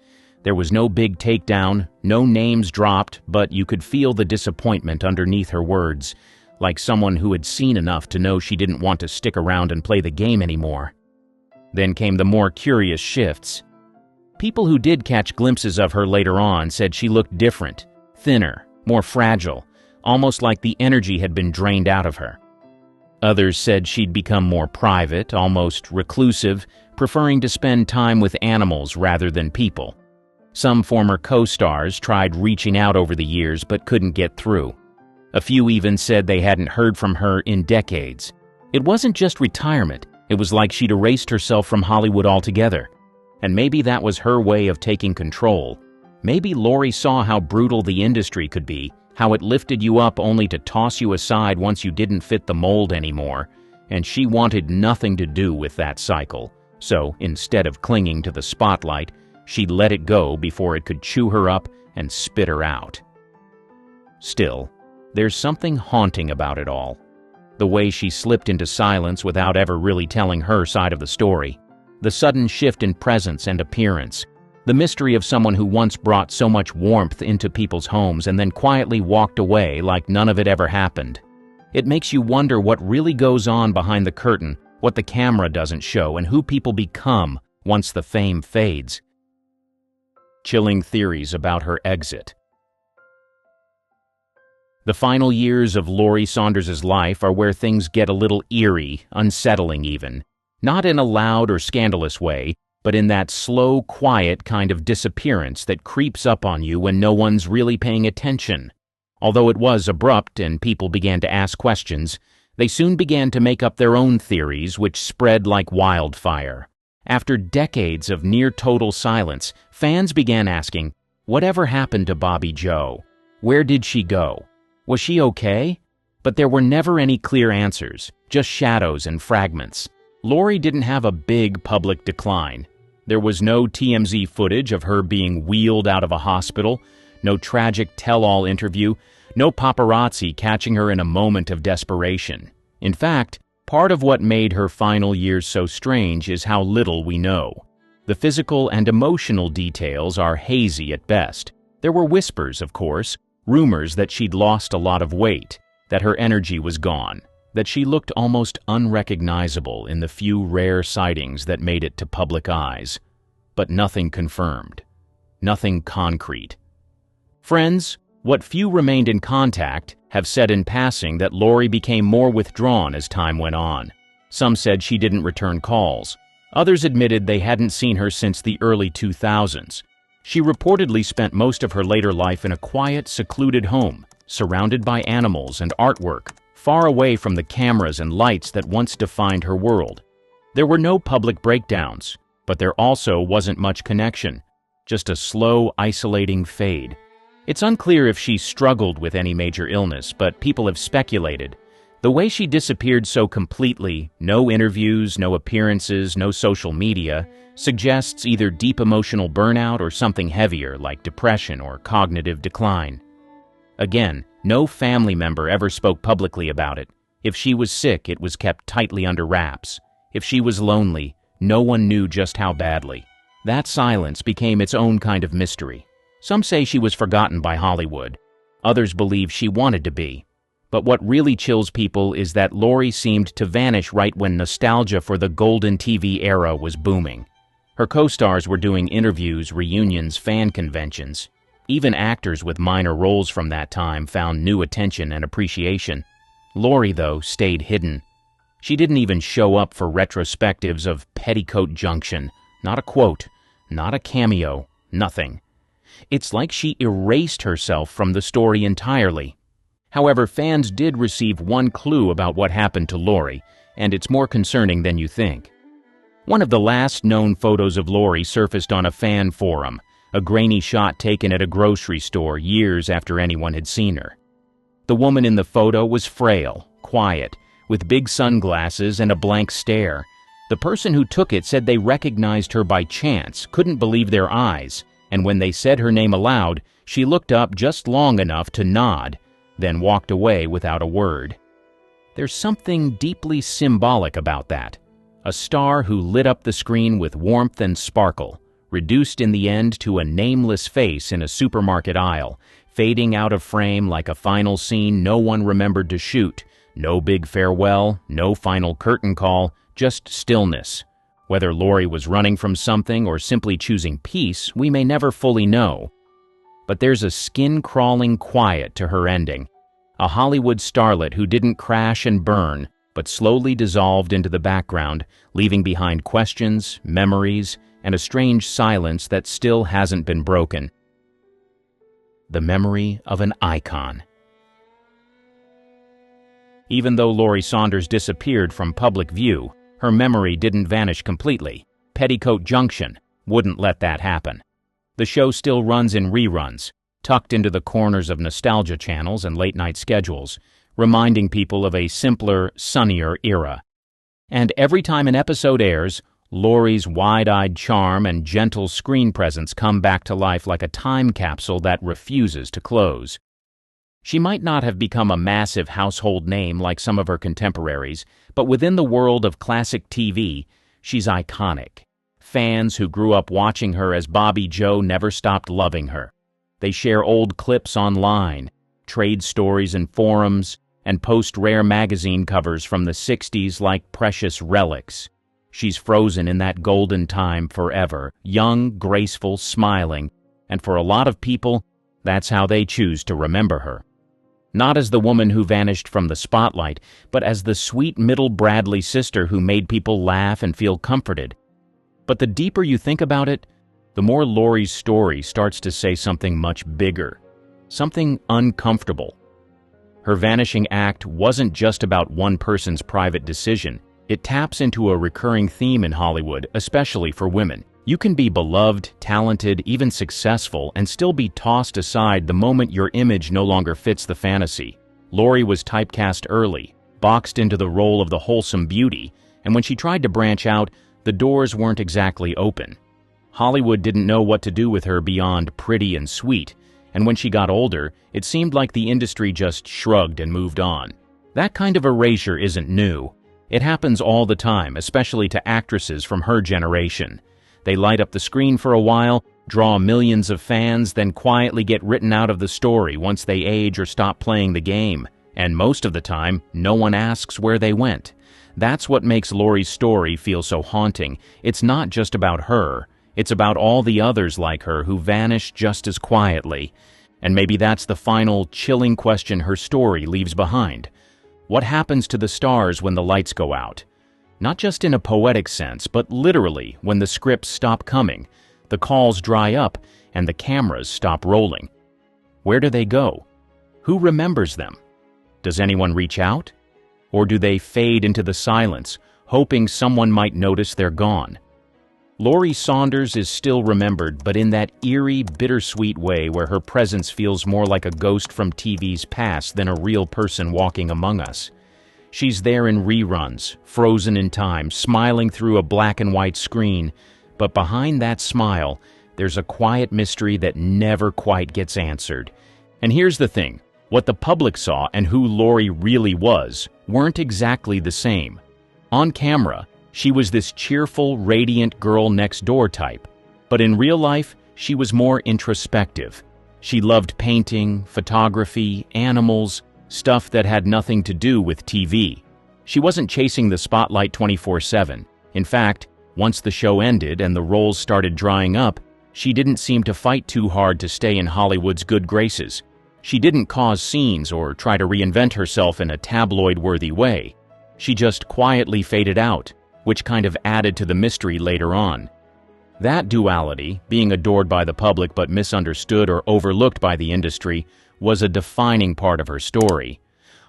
[SPEAKER 1] There was no big takedown, no names dropped, but you could feel the disappointment underneath her words, like someone who had seen enough to know she didn't want to stick around and play the game anymore. Then came the more curious shifts. People who did catch glimpses of her later on said she looked different, thinner, more fragile, almost like the energy had been drained out of her. Others said she'd become more private, almost reclusive, preferring to spend time with animals rather than people. Some former co-stars tried reaching out over the years but couldn't get through. A few even said they hadn't heard from her in decades. It wasn't just retirement, it was like she'd erased herself from Hollywood altogether. And maybe that was her way of taking control. Maybe Lorie saw how brutal the industry could be, how it lifted you up only to toss you aside once you didn't fit the mold anymore, and she wanted nothing to do with that cycle. So, instead of clinging to the spotlight, she'd let it go before it could chew her up and spit her out. Still, there's something haunting about it all. The way she slipped into silence without ever really telling her side of the story. The sudden shift in presence and appearance. The mystery of someone who once brought so much warmth into people's homes and then quietly walked away like none of it ever happened. It makes you wonder what really goes on behind the curtain, what the camera doesn't show, and who people become once the fame fades. Chilling theories about her exit. The final years of Lorie Saunders' life are where things get a little eerie, unsettling even. Not in a loud or scandalous way, but in that slow, quiet kind of disappearance that creeps up on you when no one's really paying attention. Although it was abrupt and people began to ask questions, they soon began to make up their own theories, which spread like wildfire. After decades of near-total silence, fans began asking, whatever happened to Bobby Joe? Where did she go? Was she okay? But there were never any clear answers, just shadows and fragments. Lorie didn't have a big public decline. There was no TMZ footage of her being wheeled out of a hospital, no tragic tell-all interview, no paparazzi catching her in a moment of desperation. In fact, part of what made her final years so strange is how little we know. The physical and emotional details are hazy at best. There were whispers, of course, rumors that she'd lost a lot of weight, that her energy was gone, that she looked almost unrecognizable in the few rare sightings that made it to public eyes. But nothing confirmed. Nothing concrete. Friends, what few remained in contact, have said in passing that Lorie became more withdrawn as time went on. Some said she didn't return calls. Others admitted they hadn't seen her since the early 2000s. She reportedly spent most of her later life in a quiet, secluded home, surrounded by animals and artwork, far away from the cameras and lights that once defined her world. There were no public breakdowns, but there also wasn't much connection, just a slow, isolating fade. It's unclear if she struggled with any major illness, but people have speculated. The way she disappeared so completely, no interviews, no appearances, no social media, suggests either deep emotional burnout or something heavier like depression or cognitive decline. Again, no family member ever spoke publicly about it. If she was sick, it was kept tightly under wraps. If she was lonely, no one knew just how badly. That silence became its own kind of mystery. Some say she was forgotten by Hollywood. Others believe she wanted to be. But what really chills people is that Lorie seemed to vanish right when nostalgia for the golden TV era was booming. Her co-stars were doing interviews, reunions, fan conventions. Even actors with minor roles from that time found new attention and appreciation. Lorie, though, stayed hidden. She didn't even show up for retrospectives of Petticoat Junction. Not a quote, not a cameo, nothing. It's like she erased herself from the story entirely. However, fans did receive one clue about what happened to Lorie, and it's more concerning than you think. One of the last known photos of Lorie surfaced on a fan forum, a grainy shot taken at a grocery store years after anyone had seen her. The woman in the photo was frail, quiet, with big sunglasses and a blank stare. The person who took it said they recognized her by chance, couldn't believe their eyes, and when they said her name aloud, she looked up just long enough to nod, then walked away without a word. There's something deeply symbolic about that. A star who lit up the screen with warmth and sparkle, reduced in the end to a nameless face in a supermarket aisle, fading out of frame like a final scene no one remembered to shoot. No big farewell, no final curtain call, just stillness. Whether Lorie was running from something or simply choosing peace, we may never fully know. But there's a skin-crawling quiet to her ending. A Hollywood starlet who didn't crash and burn, but slowly dissolved into the background, leaving behind questions, memories, and a strange silence that still hasn't been broken. The memory of an icon. Even though Lorie Saunders disappeared from public view, her memory didn't vanish completely. Petticoat Junction wouldn't let that happen. The show still runs in reruns, tucked into the corners of nostalgia channels and late-night schedules, reminding people of a simpler, sunnier era. And every time an episode airs, Lorie's wide-eyed charm and gentle screen presence come back to life like a time capsule that refuses to close. She might not have become a massive household name like some of her contemporaries, but within the world of classic TV, she's iconic. Fans who grew up watching her as Bobby Joe never stopped loving her. They share old clips online, trade stories in forums, and post rare magazine covers from the 60s like precious relics. She's frozen in that golden time forever, young, graceful, smiling, and for a lot of people, that's how they choose to remember her. Not as the woman who vanished from the spotlight, but as the sweet middle Bradley sister who made people laugh and feel comforted. But the deeper you think about it, the more Lorie's story starts to say something much bigger, something uncomfortable. Her vanishing act wasn't just about one person's private decision. It taps into a recurring theme in Hollywood, especially for women. You can be beloved, talented, even successful, and still be tossed aside the moment your image no longer fits the fantasy. Lorie was typecast early, boxed into the role of the wholesome beauty, and when she tried to branch out, the doors weren't exactly open. Hollywood didn't know what to do with her beyond pretty and sweet, and when she got older, it seemed like the industry just shrugged and moved on. That kind of erasure isn't new. It happens all the time, especially to actresses from her generation. They light up the screen for a while, draw millions of fans, then quietly get written out of the story once they age or stop playing the game. And most of the time, no one asks where they went. That's what makes Lorie's story feel so haunting. It's not just about her. It's about all the others like her who vanished just as quietly. And maybe that's the final, chilling question her story leaves behind. What happens to the stars when the lights go out? Not just in a poetic sense, but literally when the scripts stop coming, the calls dry up, and the cameras stop rolling. Where do they go? Who remembers them? Does anyone reach out? Or do they fade into the silence, hoping someone might notice they're gone? Lorie Saunders is still remembered, but in that eerie, bittersweet way where her presence feels more like a ghost from TV's past than a real person walking among us. She's there in reruns, frozen in time, smiling through a black and white screen, but behind that smile, there's a quiet mystery that never quite gets answered. And here's the thing, What the public saw and who Lorie really was weren't exactly the same. On camera, she was this cheerful, radiant girl next door type, but in real life, she was more introspective. She loved painting, photography, animals, stuff that had nothing to do with TV. She wasn't chasing the spotlight 24/7. In fact, once the show ended and the roles started drying up, she didn't seem to fight too hard to stay in Hollywood's good graces. She didn't cause scenes or try to reinvent herself in a tabloid-worthy way. She just quietly faded out, which kind of added to the mystery later on. That duality, being adored by the public but misunderstood or overlooked by the industry, was a defining part of her story.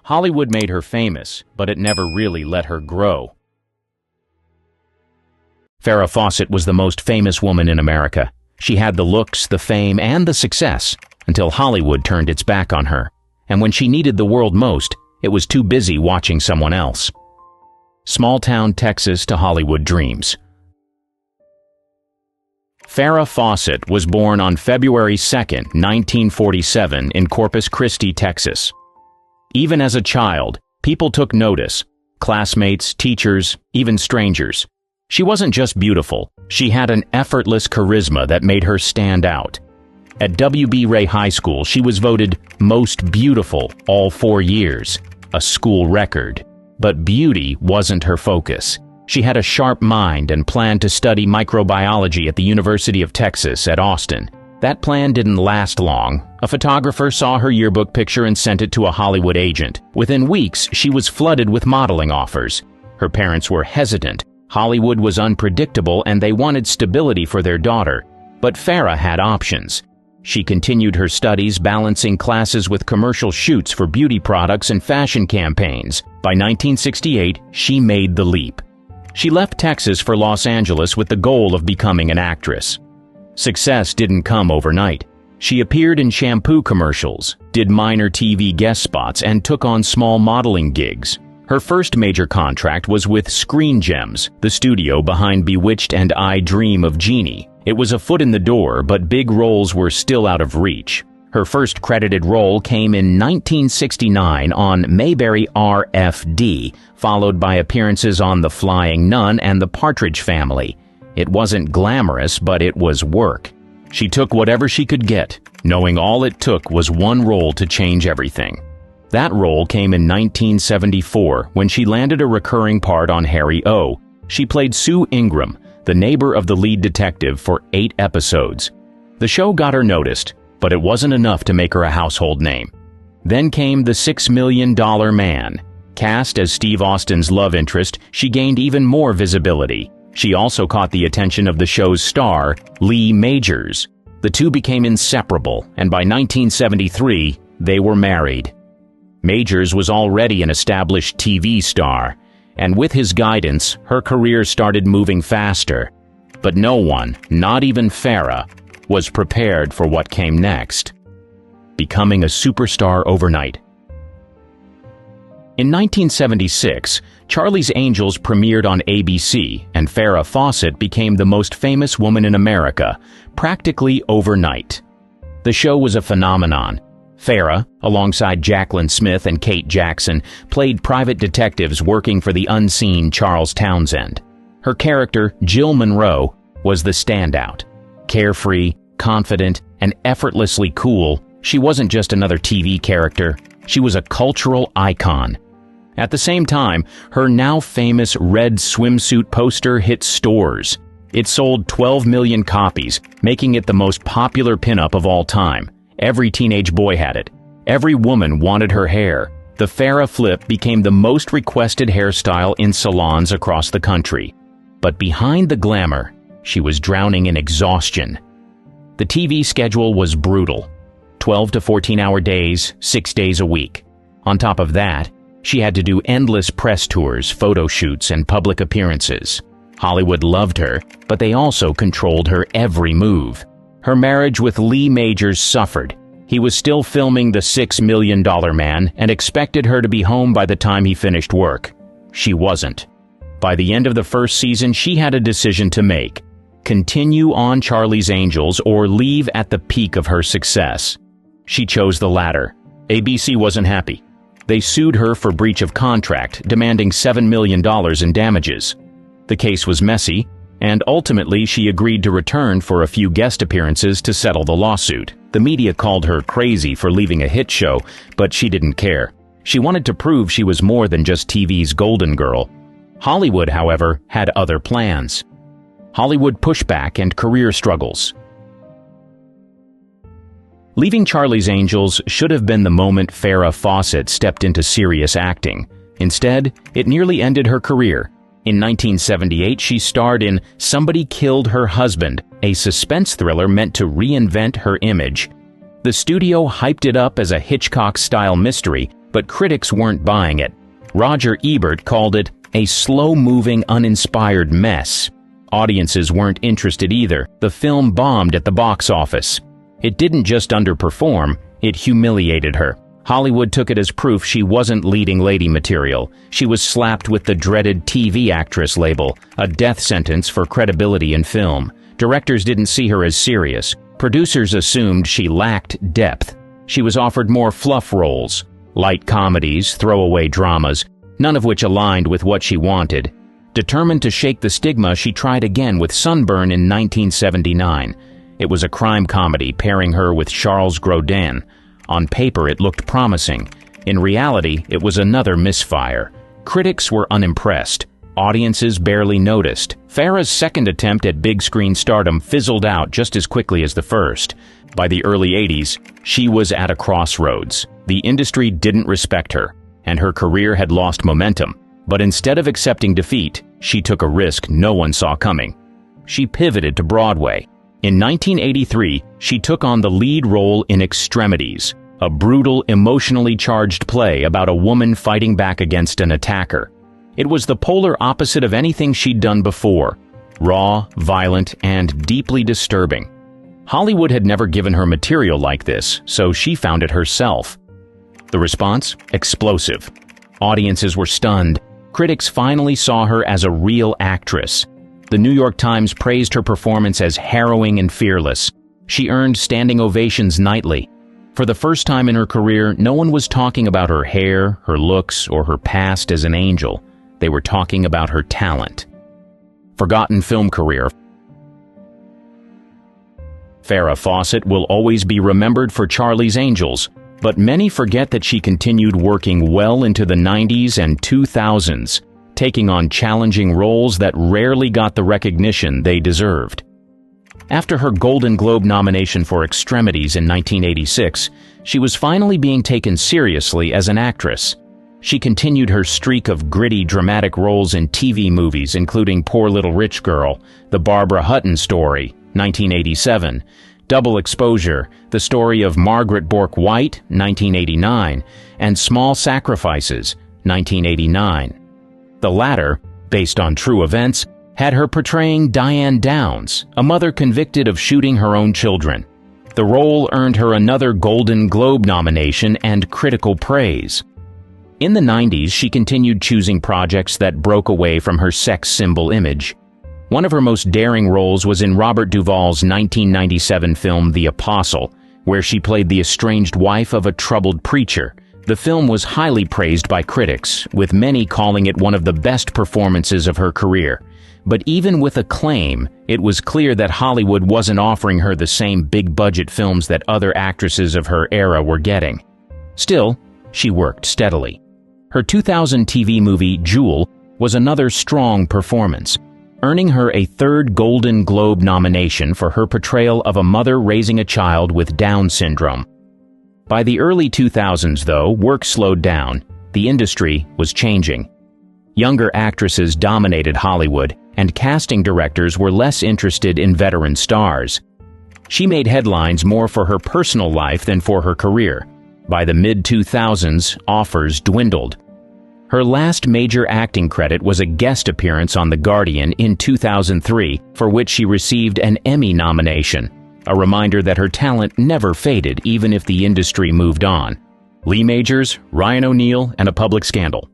[SPEAKER 1] Hollywood made her famous, but it never really let her grow. Farrah Fawcett was the most famous woman in America. She had the looks, the fame, and the success, until Hollywood turned its back on her. And when she needed the world most, it was too busy watching someone else. Small-town Texas to Hollywood dreams. Farrah Fawcett was born on February 2, 1947, in Corpus Christi, Texas. Even as a child, people took notice. Classmates, teachers, even strangers. She wasn't just beautiful. She had an effortless charisma that made her stand out. At W.B. Ray High School, she was voted Most Beautiful all 4 years, a school record. But beauty wasn't her focus. She had a sharp mind and planned to study microbiology at the University of Texas at Austin. That plan didn't last long. A photographer saw her yearbook picture and sent it to a Hollywood agent. Within weeks, she was flooded with modeling offers. Her parents were hesitant. Hollywood was unpredictable and they wanted stability for their daughter. But Farrah had options. She continued her studies, balancing classes with commercial shoots for beauty products and fashion campaigns. By 1968, she made the leap. She left Texas for Los Angeles with the goal of becoming an actress. Success didn't come overnight. She appeared in shampoo commercials, did minor TV guest spots, and took on small modeling gigs. Her first major contract was with Screen Gems, the studio behind Bewitched and I Dream of Jeannie. It was a foot in the door, but big roles were still out of reach. Her first credited role came in 1969 on Mayberry RFD, followed by appearances on The Flying Nun and The Partridge Family. It wasn't glamorous, but it was work. She took whatever she could get, knowing all it took was one role to change everything. That role came in 1974 when she landed a recurring part on Harry O. She played Sue Ingram, the neighbor of the lead detective, for 8 episodes. The show got her noticed, but it wasn't enough to make her a household name. Then came The $6 Million Man. Cast as Steve Austin's love interest, she gained even more visibility. She also caught the attention of the show's star, Lee Majors. The two became inseparable, and by 1973, they were married. Majors was already an established TV star, and with his guidance, her career started moving faster. But no one, not even Farrah, was prepared for what came next. Becoming a superstar overnight. In 1976, Charlie's Angels premiered on ABC, and Farrah Fawcett became the most famous woman in America, practically overnight. The show was a phenomenon. Farrah, alongside Jaclyn Smith and Kate Jackson, played private detectives working for the unseen Charles Townsend. Her character, Jill Monroe, was the standout. Carefree, confident, and effortlessly cool, she wasn't just another TV character, she was a cultural icon. At the same time, her now famous red swimsuit poster hit stores. It sold 12 million copies, making it the most popular pinup of all time. Every teenage boy had it. Every woman wanted her hair. The Farrah flip became the most requested hairstyle in salons across the country. But behind the glamour, she was drowning in exhaustion. The TV schedule was brutal. 12 to 14-hour days, 6 days a week. On top of that, she had to do endless press tours, photo shoots, and public appearances. Hollywood loved her, but they also controlled her every move. Her marriage with Lee Majors suffered. He was still filming The $6 Million Man and expected her to be home by the time he finished work. She wasn't. By the end of the first season, she had a decision to make: continue on Charlie's Angels or leave at the peak of her success. She chose the latter. ABC wasn't happy. They sued her for breach of contract, demanding $7 million in damages. The case was messy, and ultimately she agreed to return for a few guest appearances to settle the lawsuit. The media called her crazy for leaving a hit show, but she didn't care. She wanted to prove she was more than just TV's golden girl. Hollywood, however, had other plans. Hollywood pushback and career struggles. Leaving Charlie's Angels should have been the moment Farrah Fawcett stepped into serious acting. Instead, it nearly ended her career. In 1978, she starred in Somebody Killed Her Husband, a suspense thriller meant to reinvent her image. The studio hyped it up as a Hitchcock-style mystery, but critics weren't buying it. Roger Ebert called it a slow-moving, uninspired mess. Audiences weren't interested either. The film bombed at the box office. It didn't just underperform, it humiliated her. Hollywood took it as proof she wasn't leading lady material. She was slapped with the dreaded TV actress label, a death sentence for credibility in film. Directors didn't see her as serious. Producers assumed she lacked depth. She was offered more fluff roles, light comedies, throwaway dramas, none of which aligned with what she wanted. Determined to shake the stigma, she tried again with Sunburn in 1979. It was a crime comedy pairing her with Charles Grodin. On paper, it looked promising. In reality, it was another misfire. Critics were unimpressed. Audiences barely noticed. Farrah's second attempt at big-screen stardom fizzled out just as quickly as the first. By the early 80s, she was at a crossroads. The industry didn't respect her, and her career had lost momentum. But instead of accepting defeat, she took a risk no one saw coming. She pivoted to Broadway. In 1983, she took on the lead role in Extremities, a brutal, emotionally charged play about a woman fighting back against an attacker. It was the polar opposite of anything she'd done before, raw, violent, and deeply disturbing. Hollywood had never given her material like this, so she found it herself. The response? Explosive. Audiences were stunned. Critics finally saw her as a real actress. The New York Times praised her performance as harrowing and fearless. She earned standing ovations nightly. For the first time in her career, no one was talking about her hair, her looks, or her past as an angel. They were talking about her talent. Forgotten film career. Farrah Fawcett will always be remembered for Charlie's Angels, but many forget that she continued working well into the 90s and 2000s, taking on challenging roles that rarely got the recognition they deserved. After her Golden Globe nomination for Extremities in 1986, she was finally being taken seriously as an actress. She continued her streak of gritty, dramatic roles in TV movies, including Poor Little Rich Girl, The Barbara Hutton Story, 1987, Double Exposure, The Story of Margaret Bourke-White, 1989, and Small Sacrifices, 1989. The latter, based on true events, had her portraying Diane Downs, a mother convicted of shooting her own children. The role earned her another Golden Globe nomination and critical praise. In the 90s, she continued choosing projects that broke away from her sex symbol image. One of her most daring roles was in Robert Duvall's 1997 film The Apostle, where she played the estranged wife of a troubled preacher. The film was highly praised by critics, with many calling it one of the best performances of her career. But even with acclaim, it was clear that Hollywood wasn't offering her the same big-budget films that other actresses of her era were getting. Still, she worked steadily. Her 2000 TV movie, Jewel, was another strong performance, earning her a third Golden Globe nomination for her portrayal of a mother raising a child with Down syndrome. By the early 2000s, though, work slowed down. The industry was changing. Younger actresses dominated Hollywood, and casting directors were less interested in veteran stars. She made headlines more for her personal life than for her career. By the mid-2000s, offers dwindled. Her last major acting credit was a guest appearance on The Guardian in 2003, for which she received an Emmy nomination, a reminder that her talent never faded even if the industry moved on. Lee Majors, Ryan O'Neal, and a public scandal.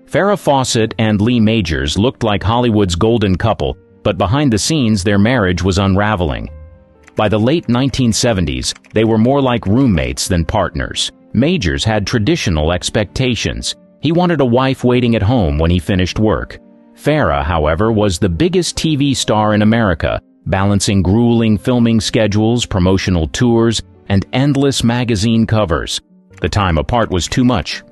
[SPEAKER 1] Farrah Fawcett and Lee Majors looked like Hollywood's golden couple, but behind the scenes their marriage was unraveling. By the late 1970s, they were more like roommates than partners. Majors had traditional expectations. He wanted a wife waiting at home when he finished work. Farrah, however, was the biggest TV star in America, balancing grueling filming schedules, promotional tours, and endless magazine covers. The time apart was too much.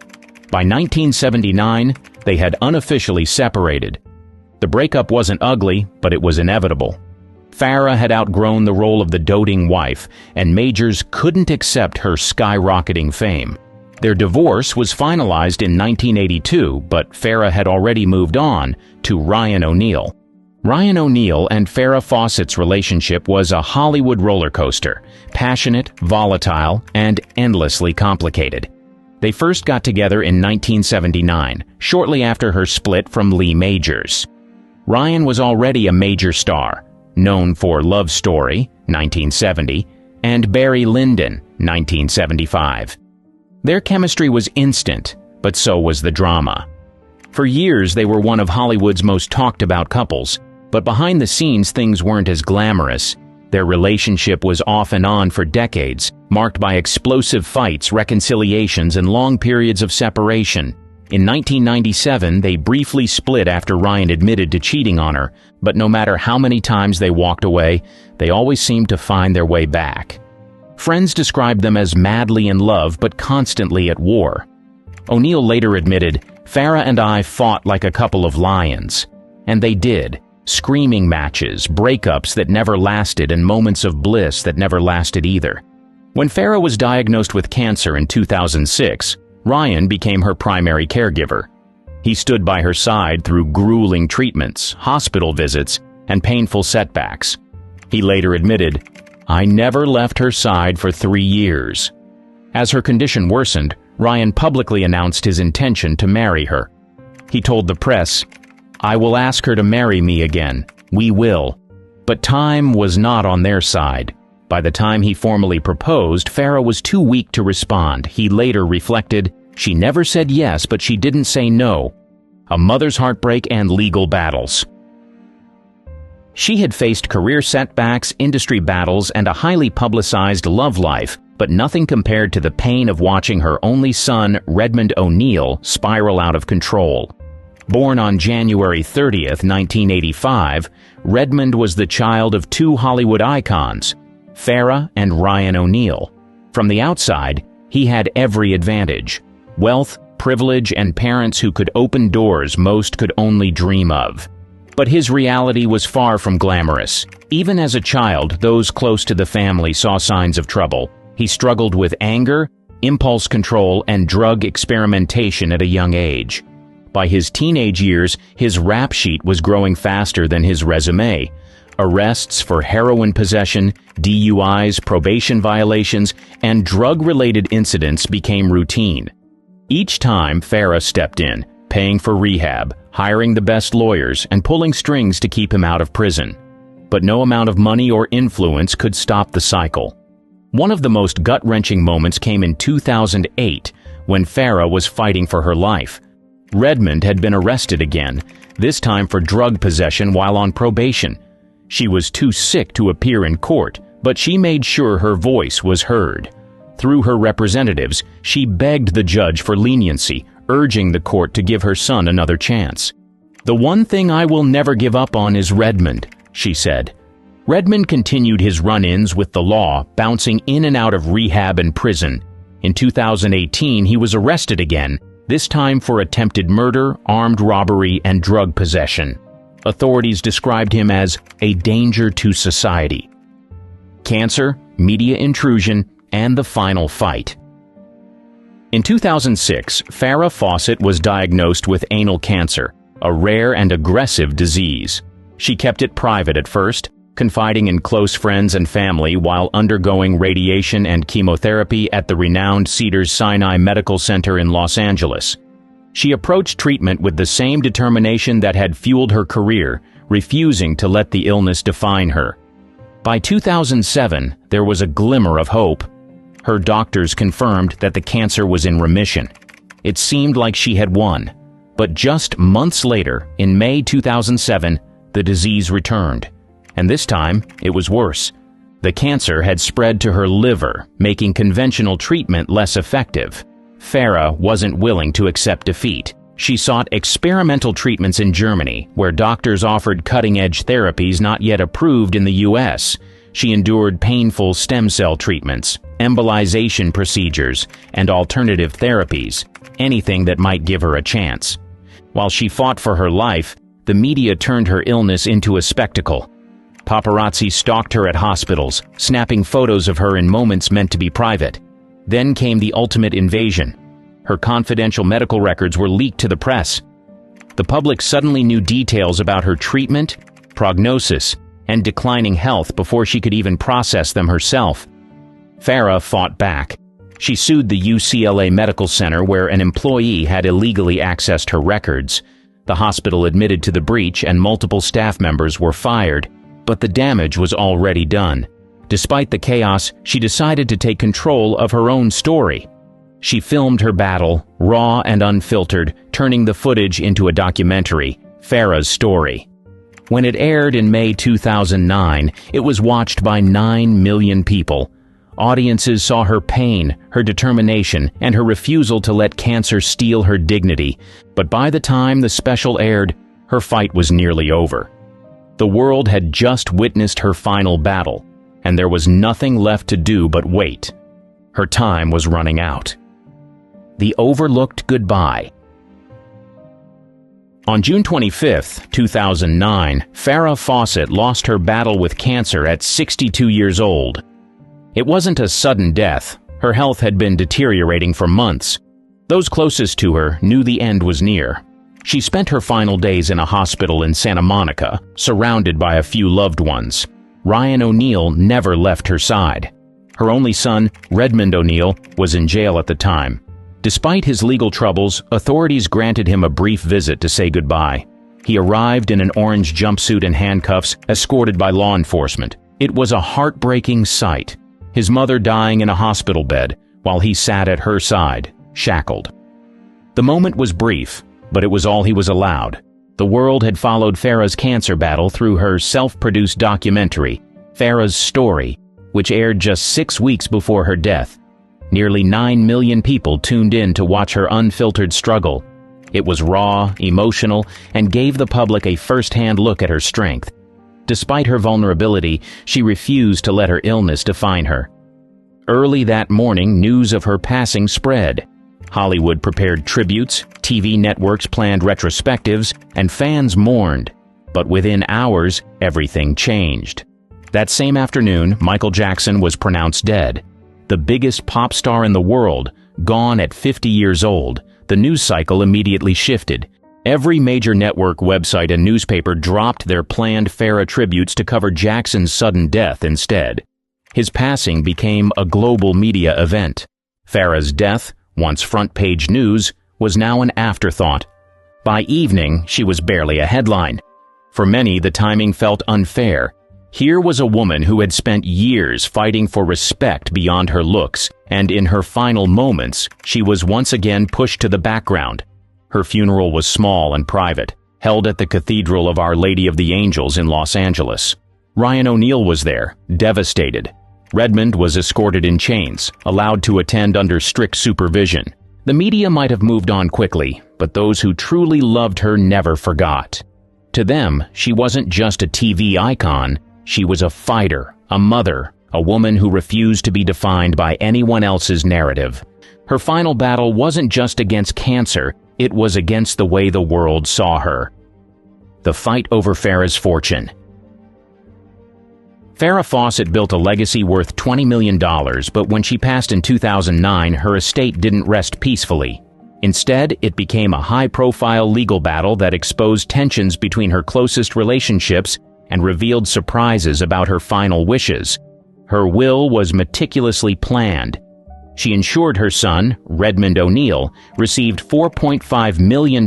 [SPEAKER 1] By 1979, they had unofficially separated. The breakup wasn't ugly, but it was inevitable. Farrah had outgrown the role of the doting wife, and Majors couldn't accept her skyrocketing fame. Their divorce was finalized in 1982, but Farrah had already moved on to Ryan O'Neal. Ryan O'Neal and Farrah Fawcett's relationship was a Hollywood roller coaster, passionate, volatile, and endlessly complicated. They first got together in 1979, shortly after her split from Lee Majors. Ryan was already a major star, known for Love Story, 1970, and Barry Lyndon, 1975. Their chemistry was instant, but so was the drama. For years, they were one of Hollywood's most talked-about couples, but behind the scenes things weren't as glamorous. Their relationship was off and on for decades, marked by explosive fights, reconciliations, and long periods of separation. In 1997, they briefly split after Ryan admitted to cheating on her, but no matter how many times they walked away, they always seemed to find their way back. Friends described them as madly in love but constantly at war. O'Neal later admitted, "Farrah and I fought like a couple of lions." And they did. Screaming matches, breakups that never lasted, and moments of bliss that never lasted either. When Farrah was diagnosed with cancer in 2006, Ryan became her primary caregiver. He stood by her side through grueling treatments, hospital visits, and painful setbacks. He later admitted, "I never left her side for 3 years." As her condition worsened, Ryan publicly announced his intention to marry her. He told the press, "I will ask her to marry me again. We will." But time was not on their side. By the time he formally proposed, Farrah was too weak to respond. He later reflected, "She never said yes, but she didn't say no." A mother's heartbreak and legal battles. She had faced career setbacks, industry battles, and a highly publicized love life, but nothing compared to the pain of watching her only son, Redmond O'Neal, spiral out of control. Born on January 30th, 1985, Redmond was the child of two Hollywood icons, Farrah and Ryan O'Neal. From the outside, he had every advantage: wealth, privilege, and parents who could open doors most could only dream of. But his reality was far from glamorous. Even as a child, those close to the family saw signs of trouble. He struggled with anger, impulse control, and drug experimentation at a young age. By his teenage years, his rap sheet was growing faster than his resume. Arrests for heroin possession, DUIs, probation violations, and drug-related incidents became routine. Each time, Farrah stepped in, paying for rehab, hiring the best lawyers, and pulling strings to keep him out of prison. But no amount of money or influence could stop the cycle. One of the most gut-wrenching moments came in 2008, when Farrah was fighting for her life. Redmond had been arrested again, this time for drug possession while on probation. She was too sick to appear in court, but she made sure her voice was heard. Through her representatives, she begged the judge for leniency, urging the court to give her son another chance. "The one thing I will never give up on is Redmond," she said. Redmond continued his run-ins with the law, bouncing in and out of rehab and prison. In 2018, he was arrested again, this time for attempted murder, armed robbery, and drug possession. Authorities described him as a danger to society. Cancer, media intrusion, and the final fight. In 2006, Farrah Fawcett was diagnosed with anal cancer, a rare and aggressive disease. She kept it private at first, confiding in close friends and family while undergoing radiation and chemotherapy at the renowned Cedars-Sinai Medical Center in Los Angeles. She approached treatment with the same determination that had fueled her career, refusing to let the illness define her. By 2007, there was a glimmer of hope. Her doctors confirmed that the cancer was in remission. It seemed like she had won. But just months later, in May 2007, the disease returned. And this time, it was worse. The cancer had spread to her liver, making conventional treatment less effective. Farrah wasn't willing to accept defeat. She sought experimental treatments in Germany, where doctors offered cutting-edge therapies not yet approved in the U.S. She endured painful stem cell treatments, embolization procedures, and alternative therapies, anything that might give her a chance. While she fought for her life, the media turned her illness into a spectacle. Paparazzi stalked her at hospitals, snapping photos of her in moments meant to be private. Then came the ultimate invasion. Her confidential medical records were leaked to the press. The public suddenly knew details about her treatment, prognosis, and declining health before she could even process them herself. Farrah fought back. She sued the UCLA Medical Center where an employee had illegally accessed her records. The hospital admitted to the breach and multiple staff members were fired, but the damage was already done. Despite the chaos, she decided to take control of her own story. She filmed her battle, raw and unfiltered, turning the footage into a documentary, Farrah's Story. When it aired in May 2009, it was watched by 9 million people. Audiences saw her pain, her determination, and her refusal to let cancer steal her dignity. But by the time the special aired, her fight was nearly over. The world had just witnessed her final battle, and there was nothing left to do but wait. Her time was running out. The overlooked goodbye. On June 25, 2009, Farrah Fawcett lost her battle with cancer at 62 years old. It wasn't a sudden death. Her health had been deteriorating for months. Those closest to her knew the end was near. She spent her final days in a hospital in Santa Monica, surrounded by a few loved ones. Ryan O'Neal never left her side. Her only son, Redmond O'Neal, was in jail at the time. Despite his legal troubles, authorities granted him a brief visit to say goodbye. He arrived in an orange jumpsuit and handcuffs, escorted by law enforcement. It was a heartbreaking sight. His mother dying in a hospital bed, while he sat at her side, shackled. The moment was brief, but it was all he was allowed. The world had followed Farrah's cancer battle through her self-produced documentary, Farrah's Story, which aired just 6 weeks before her death. Nearly 9 million people tuned in to watch her unfiltered struggle. It was raw, emotional, and gave the public a first-hand look at her strength. Despite her vulnerability, she refused to let her illness define her. Early that morning, news of her passing spread. Hollywood prepared tributes, TV networks planned retrospectives, and fans mourned. But within hours, everything changed. That same afternoon, Michael Jackson was pronounced dead. The biggest pop star in the world, gone at 50 years old, the news cycle immediately shifted. Every major network, website, and newspaper dropped their planned Farrah tributes to cover Jackson's sudden death instead. His passing became a global media event. Farrah's death, once front-page news, was now an afterthought. By evening, she was barely a headline. For many, the timing felt unfair. Here was a woman who had spent years fighting for respect beyond her looks, and in her final moments, she was once again pushed to the background. Her funeral was small and private, held at the Cathedral of Our Lady of the Angels in Los Angeles. Ryan O'Neal was there, devastated. Redmond was escorted in chains, allowed to attend under strict supervision. The media might have moved on quickly, but those who truly loved her never forgot. To them, she wasn't just a TV icon. She was a fighter, a mother, a woman who refused to be defined by anyone else's narrative. Her final battle wasn't just against cancer, it was against the way the world saw her. The fight over Farrah's fortune. Farrah Fawcett built a legacy worth $20 million, but when she passed in 2009, her estate didn't rest peacefully. Instead, it became a high-profile legal battle that exposed tensions between her closest relationships and revealed surprises about her final wishes. Her will was meticulously planned. She ensured her son, Redmond O'Neal, received $4.5 million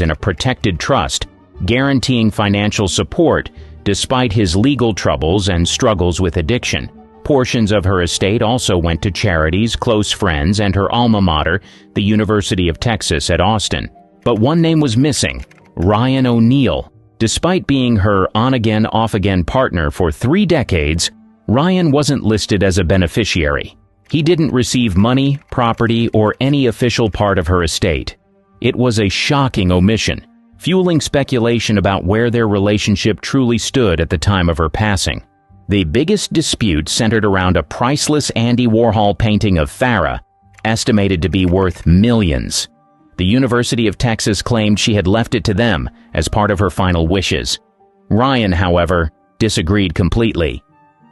[SPEAKER 1] in a protected trust, guaranteeing financial support despite his legal troubles and struggles with addiction. Portions of her estate also went to charities, close friends, and her alma mater, the University of Texas at Austin. But one name was missing: Ryan O'Neal. Despite being her on-again, off-again partner for 3 decades, Ryan wasn't listed as a beneficiary. He didn't receive money, property, or any official part of her estate. It was a shocking omission, fueling speculation about where their relationship truly stood at the time of her passing. The biggest dispute centered around a priceless Andy Warhol painting of Farrah, estimated to be worth millions. The University of Texas claimed she had left it to them as part of her final wishes. Ryan, however, disagreed completely.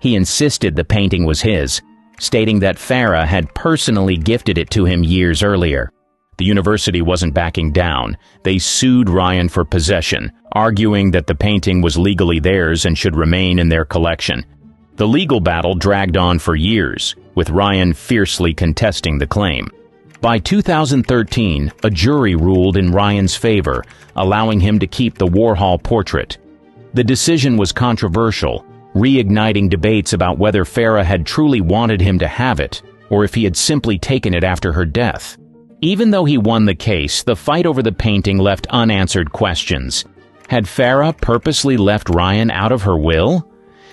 [SPEAKER 1] He insisted the painting was his, stating that Farrah had personally gifted it to him years earlier. The university wasn't backing down. They sued Ryan for possession, arguing that the painting was legally theirs and should remain in their collection. The legal battle dragged on for years, with Ryan fiercely contesting the claim. By 2013, a jury ruled in Ryan's favor, allowing him to keep the Warhol portrait. The decision was controversial, reigniting debates about whether Farrah had truly wanted him to have it, or if he had simply taken it after her death. Even though he won the case, the fight over the painting left unanswered questions. Had Farrah purposely left Ryan out of her will?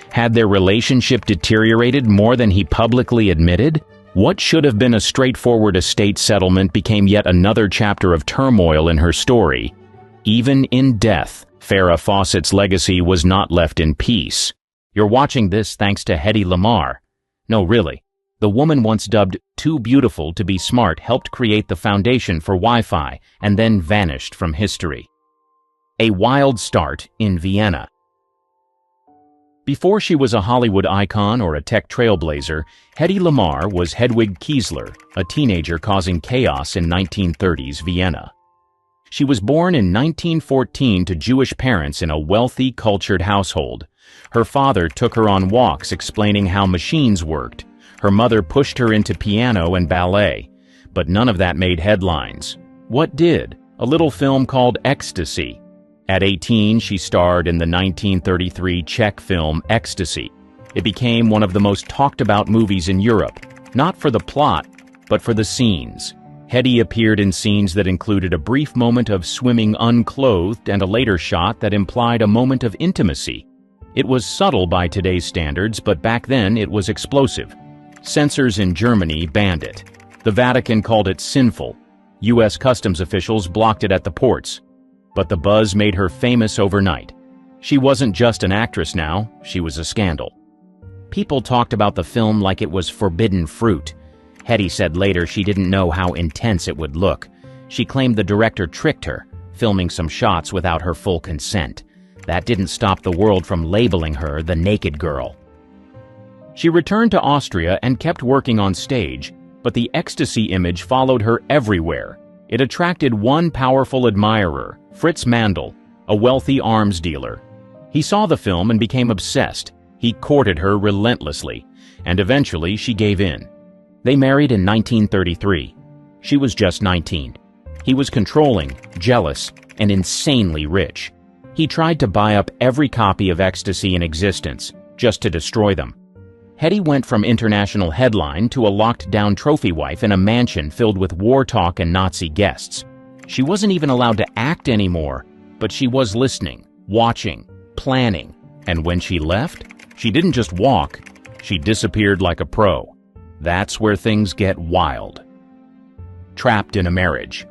[SPEAKER 1] Had their relationship deteriorated more than he publicly admitted? What should have been a straightforward estate settlement became yet another chapter of turmoil in her story. Even in death, Farrah Fawcett's legacy was not left in peace. You're watching this thanks to Hedi Lamar. No, really. The woman once dubbed too beautiful to be smart helped create the foundation for Wi-Fi and then vanished from history. A wild start in Vienna. Before she was a Hollywood icon or a tech trailblazer, Hedi Lamar was Hedwig Kiesler, a teenager causing chaos in 1930s Vienna. She was born in 1914 to Jewish parents in a wealthy, cultured household. Her father took her on walks explaining how machines worked. Her mother pushed her into piano and ballet, but none of that made headlines. What did? A little film called Ecstasy. At 18, she starred in the 1933 Czech film Ecstasy. It became one of the most talked-about movies in Europe, not for the plot, but for the scenes. Hedi appeared in scenes that included a brief moment of swimming unclothed and a later shot that implied a moment of intimacy. It was subtle by today's standards, but back then it was explosive. Censors in Germany banned it. The Vatican called it sinful. U.S. customs officials blocked it at the ports. But the buzz made her famous overnight. She wasn't just an actress now, she was a scandal. People talked about the film like it was forbidden fruit. Hedi said later she didn't know how intense it would look. She claimed the director tricked her, filming some shots without her full consent. That didn't stop the world from labeling her the naked girl. She returned to Austria and kept working on stage, but the ecstasy image followed her everywhere. It attracted one powerful admirer, Fritz Mandl, a wealthy arms dealer. He saw the film and became obsessed. He courted her relentlessly, and eventually she gave in. They married in 1933. She was just 19. He was controlling, jealous, and insanely rich. He tried to buy up every copy of Ecstasy in existence, just to destroy them. Hedi went from international headline to a locked-down trophy wife in a mansion filled with war talk and Nazi guests. She wasn't even allowed to act anymore, but she was listening, watching, planning, and when she left, she didn't just walk, she disappeared like a pro. That's where things get wild. Trapped in a marriage.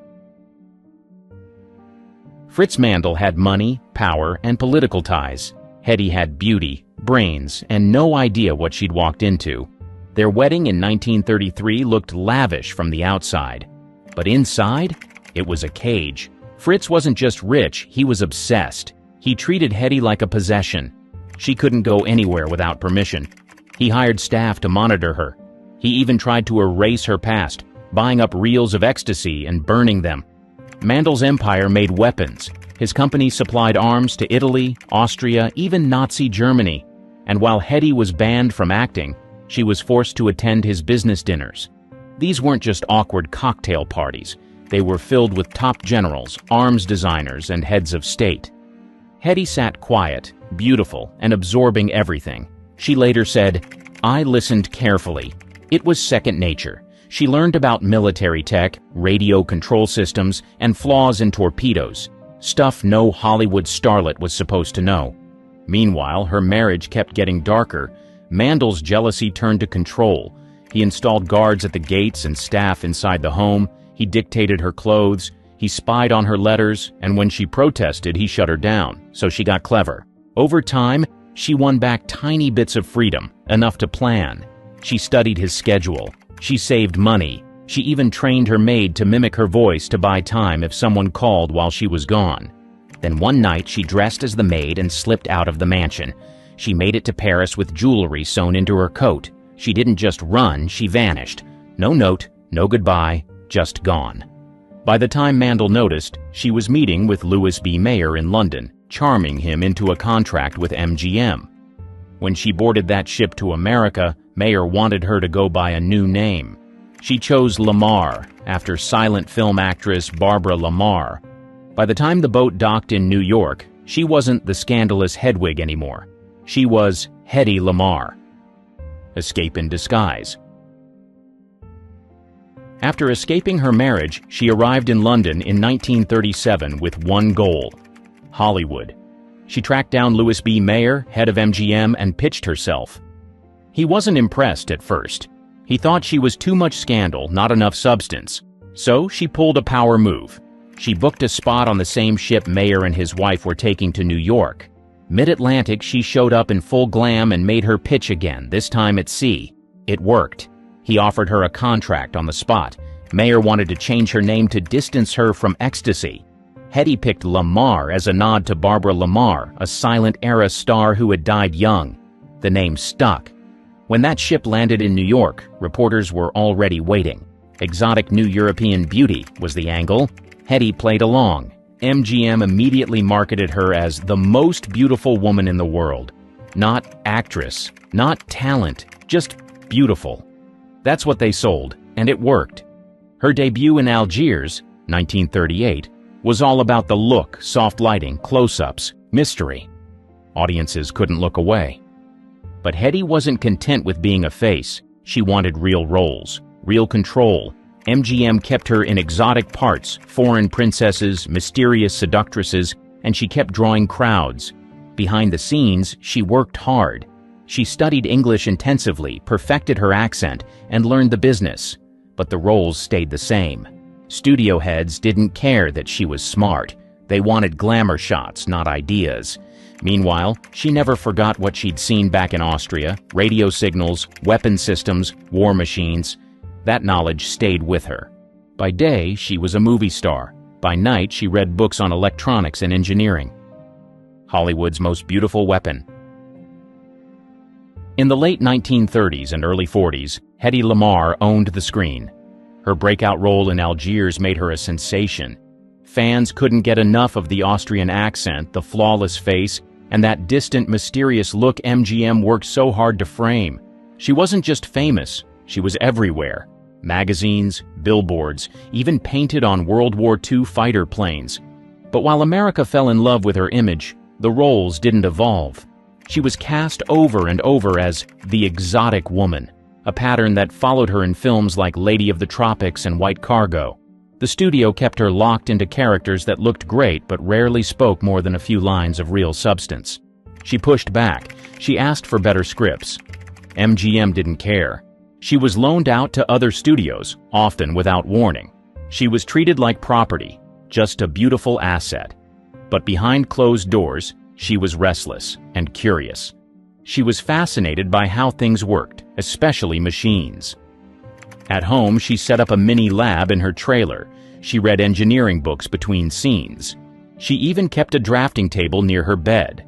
[SPEAKER 1] Fritz Mandl had money, power, and political ties. Hedi had beauty, brains, and no idea what she'd walked into. Their wedding in 1933 looked lavish from the outside, but inside, it was a cage. Fritz wasn't just rich, he was obsessed. He treated Hedi like a possession. She couldn't go anywhere without permission. He hired staff to monitor her. He even tried to erase her past, buying up reels of ecstasy and burning them. Mandl's empire made weapons. His company supplied arms to Italy, Austria, even Nazi Germany. And while Hedi was banned from acting, she was forced to attend his business dinners. These weren't just awkward cocktail parties. They were filled with top generals, arms designers, and heads of state. Hedi sat quiet, beautiful, and absorbing everything. She later said, "I listened carefully. It was second nature." She learned about military tech, radio control systems, and flaws in torpedoes. Stuff no Hollywood starlet was supposed to know. Meanwhile, her marriage kept getting darker, Mandel's jealousy turned to control. He installed guards at the gates and staff inside the home. He dictated her clothes. He spied on her letters, and when she protested, he shut her down, so she got clever. Over time, she won back tiny bits of freedom, enough to plan. She studied his schedule. She saved money. She even trained her maid to mimic her voice to buy time if someone called while she was gone. Then one night, she dressed as the maid and slipped out of the mansion. She made it to Paris with jewelry sewn into her coat. She didn't just run, she vanished. No note, no goodbye, just gone. By the time Mandel noticed, she was meeting with Louis B. Mayer in London, charming him into a contract with MGM. When she boarded that ship to America, Mayer wanted her to go by a new name. She chose Lamar, after silent film actress Barbara Lamar. By the time the boat docked in New York, she wasn't the scandalous Hedwig anymore. She was Hedi Lamar. Escape in disguise. After escaping her marriage, she arrived in London in 1937 with one goal: Hollywood. She tracked down Louis B. Mayer, head of MGM, and pitched herself. He wasn't impressed at first. He thought she was too much scandal, not enough substance. So she pulled a power move. She booked a spot on the same ship Mayer and his wife were taking to New York. Mid-Atlantic, she showed up in full glam and made her pitch again, this time at sea. It worked. He offered her a contract on the spot. Mayer wanted to change her name to distance her from ecstasy. Hedi picked Lamar as a nod to Barbara Lamar, a silent-era star who had died young. The name stuck. When that ship landed in New York, reporters were already waiting. Exotic new European beauty was the angle. Hedi played along. MGM immediately marketed her as the most beautiful woman in the world. Not actress, not talent, just beautiful. That's what they sold, and it worked. Her debut in Algiers, 1938, was all about the look, soft lighting, close-ups, mystery. Audiences couldn't look away. But Hedi wasn't content with being a face. She wanted real roles, real control. MGM kept her in exotic parts, foreign princesses, mysterious seductresses, and she kept drawing crowds. Behind the scenes, she worked hard. She studied English intensively, perfected her accent, and learned the business. But the roles stayed the same. Studio heads didn't care that she was smart. They wanted glamour shots, not ideas. Meanwhile, she never forgot what she'd seen back in Austria: radio signals, weapon systems, war machines. That knowledge stayed with her. By day, she was a movie star. By night, she read books on electronics and engineering. Hollywood's most beautiful weapon. In the late 1930s and early 40s, Hedi Lamar owned the screen. Her breakout role in Algiers made her a sensation. Fans couldn't get enough of the Austrian accent, the flawless face, and that distant, mysterious look MGM worked so hard to frame. She wasn't just famous, she was everywhere. Magazines, billboards, even painted on World War II fighter planes. But while America fell in love with her image, the roles didn't evolve. She was cast over and over as the exotic woman, a pattern that followed her in films like Lady of the Tropics and White Cargo. The studio kept her locked into characters that looked great but rarely spoke more than a few lines of real substance. She pushed back. She asked for better scripts. MGM didn't care. She was loaned out to other studios, often without warning. She was treated like property, just a beautiful asset. But behind closed doors, she was restless and curious. She was fascinated by how things worked, especially machines. At home, she set up a mini lab in her trailer. She read engineering books between scenes. She even kept a drafting table near her bed.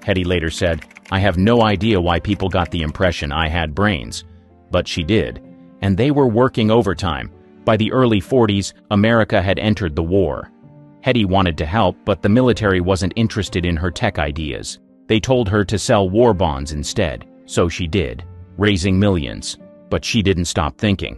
[SPEAKER 1] Hedi later said, "I have no idea why people got the impression I had brains." But she did, and they were working overtime. By the early 40s, America had entered the war. Hedi wanted to help, but the military wasn't interested in her tech ideas. They told her to sell war bonds instead, so she did, raising millions. But she didn't stop thinking.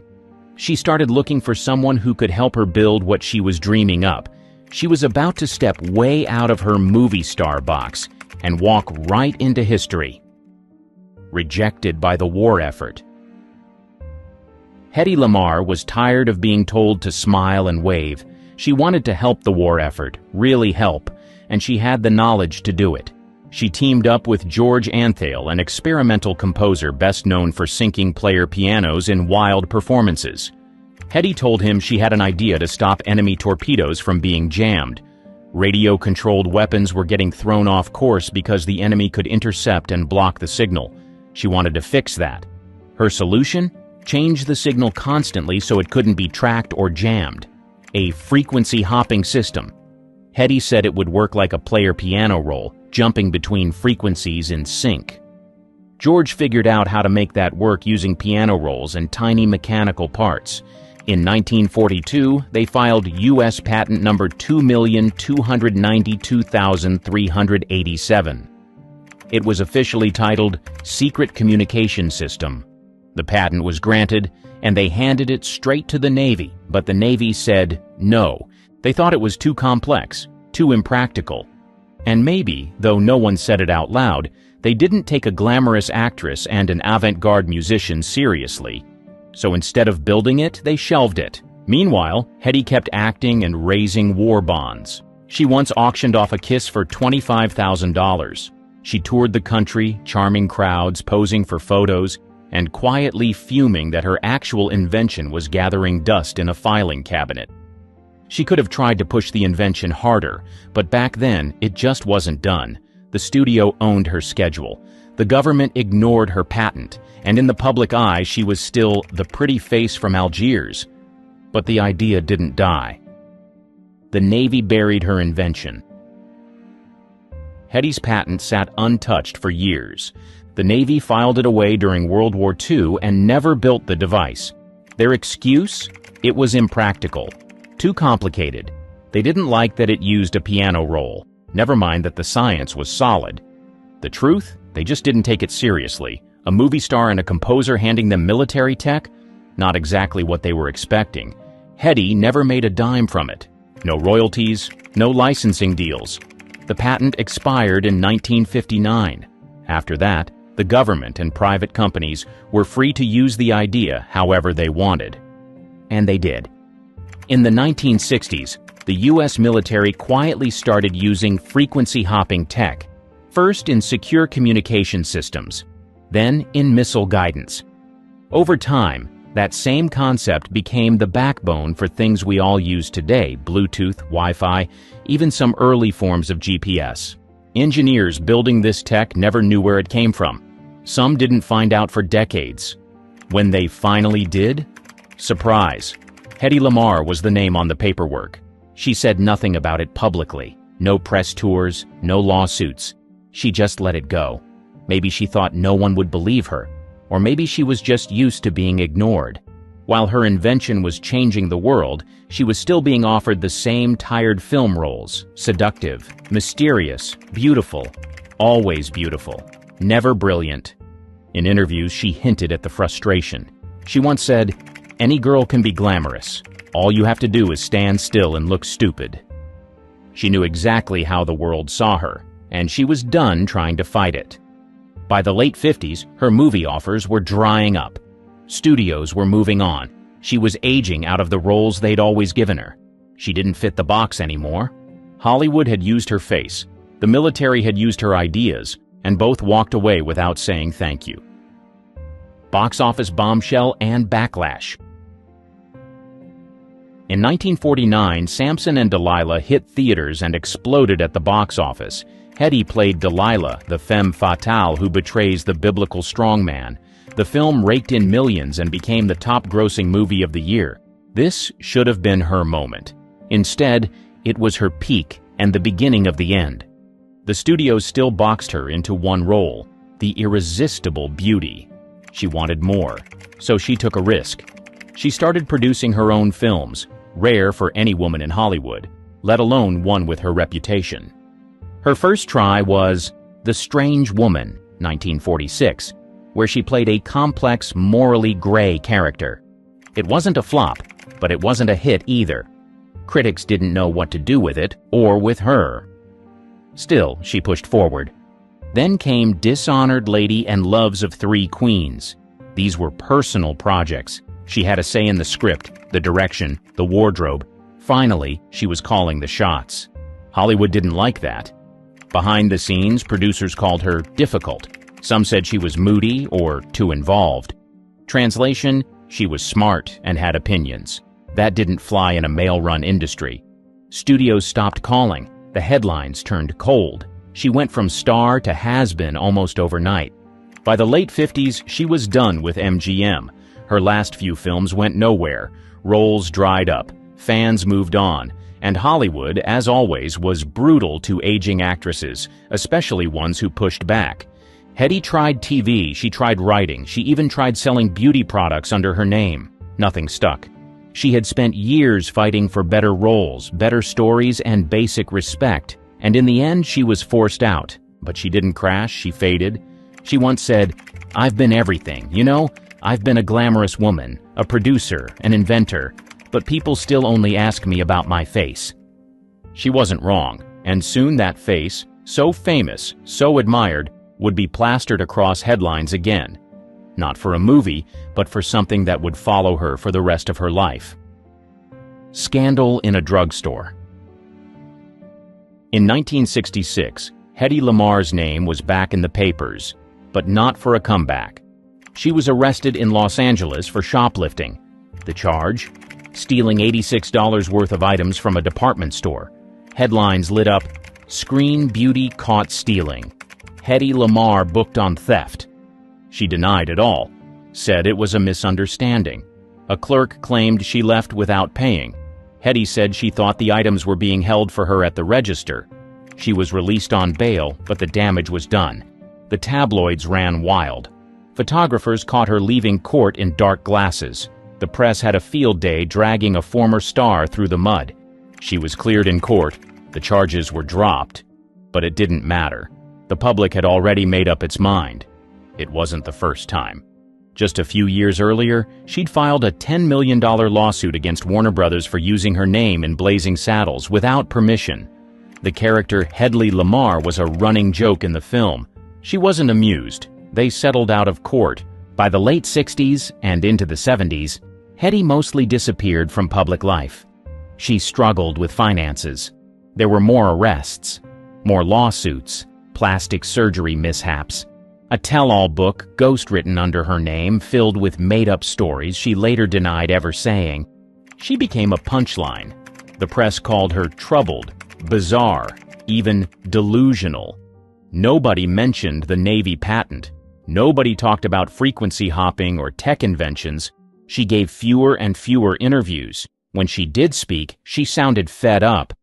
[SPEAKER 1] She started looking for someone who could help her build what she was dreaming up. She was about to step way out of her movie star box and walk right into history. Rejected by the war effort. Hedi Lamar was tired of being told to smile and wave. She wanted to help the war effort, really help, and she had the knowledge to do it. She teamed up with George Antheil, an experimental composer best known for syncing player pianos in wild performances. Hedi told him she had an idea to stop enemy torpedoes from being jammed. Radio-controlled weapons were getting thrown off course because the enemy could intercept and block the signal. She wanted to fix that. Her solution? Change the signal constantly so it couldn't be tracked or jammed. A frequency-hopping system. Hedi said it would work like a player piano roll, jumping between frequencies in sync. George figured out how to make that work using piano rolls and tiny mechanical parts. In 1942, they filed U.S. patent number 2,292,387. It was officially titled Secret Communication System. The patent was granted, and they handed it straight to the Navy, but the Navy said no. They thought it was too complex, too impractical. And maybe, though no one said it out loud, they didn't take a glamorous actress and an avant-garde musician seriously. So instead of building it, they shelved it. Meanwhile, Hedi kept acting and raising war bonds. She once auctioned off a kiss for $25,000. She toured the country, charming crowds, posing for photos, and quietly fuming that her actual invention was gathering dust in a filing cabinet. She could have tried to push the invention harder, but back then, it just wasn't done. The studio owned her schedule. The government ignored her patent, and in the public eye, she was still the pretty face from Algiers. But the idea didn't die. The Navy buried her invention. Hedi's patent sat untouched for years. The Navy filed it away during World War II and never built the device. Their excuse? It was impractical. Too complicated. They didn't like that it used a piano roll. Never mind that the science was solid. The truth? They just didn't take it seriously. A movie star and a composer handing them military tech? Not exactly what they were expecting. Hedi never made a dime from it. No royalties, no licensing deals. The patent expired in 1959. After that, the government and private companies were free to use the idea however they wanted. And they did. In the 1960s, the U.S. military quietly started using frequency-hopping tech, first in secure communication systems, then in missile guidance. Over time, that same concept became the backbone for things we all use today: Bluetooth, Wi-Fi, even some early forms of GPS. Engineers building this tech never knew where it came from. Some didn't find out for decades. When they finally did, surprise. Hedi Lamar was the name on the paperwork. She said nothing about it publicly. No press tours, no lawsuits. She just let it go. Maybe she thought no one would believe her, or maybe she was just used to being ignored. While her invention was changing the world, she was still being offered the same tired film roles: seductive, mysterious, beautiful, always beautiful, never brilliant. In interviews, she hinted at the frustration. She once said, "Any girl can be glamorous. All you have to do is stand still and look stupid." She knew exactly how the world saw her, and she was done trying to fight it. By the late 50s, her movie offers were drying up. Studios were moving on. She was aging out of the roles they'd always given her. She didn't fit the box anymore. Hollywood had used her face. The military had used her ideas, and both walked away without saying thank you. Box office bombshell and backlash. In 1949, Samson and Delilah hit theaters and exploded at the box office. Hedi played Delilah, the femme fatale who betrays the biblical strongman. The film raked in millions and became the top-grossing movie of the year. This should have been her moment. Instead, it was her peak and the beginning of the end. The studios still boxed her into one role: the irresistible beauty. She wanted more, so she took a risk. She started producing her own films, rare for any woman in Hollywood, let alone one with her reputation. Her first try was The Strange Woman, 1946, where she played a complex, morally gray character. It wasn't a flop, but it wasn't a hit either. Critics didn't know what to do with it, or with her. Still, she pushed forward. Then came Dishonored Lady and Loves of Three Queens. These were personal projects. She had a say in the script, the direction, the wardrobe. Finally, she was calling the shots. Hollywood didn't like that. Behind the scenes, producers called her difficult. Some said she was moody or too involved. Translation, she was smart and had opinions. That didn't fly in a male-run industry. Studios stopped calling. The headlines turned cold. She went from star to has-been almost overnight. By the late 50s, she was done with MGM. Her last few films went nowhere. Roles dried up. Fans moved on. And Hollywood, as always, was brutal to aging actresses, especially ones who pushed back. Hedi tried TV, she tried writing, she even tried selling beauty products under her name. Nothing stuck. She had spent years fighting for better roles, better stories, and basic respect. And in the end, she was forced out. But she didn't crash, she faded. She once said, "I've been everything, you know? I've been a glamorous woman, a producer, an inventor. But people still only ask me about my face." She wasn't wrong, and soon that face, so famous, so admired, would be plastered across headlines again. Not for a movie, but for something that would follow her for the rest of her life. Scandal in a drugstore. In 1966, Hedi Lamar's name was back in the papers, but not for a comeback. She was arrested in Los Angeles for shoplifting. The charge? Stealing $86 worth of items from a department store. Headlines lit up, "Screen Beauty Caught Stealing. Hedi Lamar booked on theft." She denied it all, said it was a misunderstanding. A clerk claimed she left without paying. Hedi said she thought the items were being held for her at the register. She was released on bail, but the damage was done. The tabloids ran wild. Photographers caught her leaving court in dark glasses. The press had a field day dragging a former star through the mud. She was cleared in court. The charges were dropped. But it didn't matter. The public had already made up its mind. It wasn't the first time. Just a few years earlier, she'd filed a $10 million lawsuit against Warner Brothers for using her name in Blazing Saddles without permission. The character Hedi Lamar was a running joke in the film. She wasn't amused. They settled out of court. By the late 60s and into the 70s, Hedi mostly disappeared from public life. She struggled with finances. There were more arrests, more lawsuits, plastic surgery mishaps, a tell-all book ghostwritten under her name filled with made-up stories she later denied ever saying. She became a punchline. The press called her troubled, bizarre, even delusional. Nobody mentioned the Navy patent. Nobody talked about frequency hopping or tech inventions. She gave fewer and fewer interviews. When she did speak, she sounded fed up.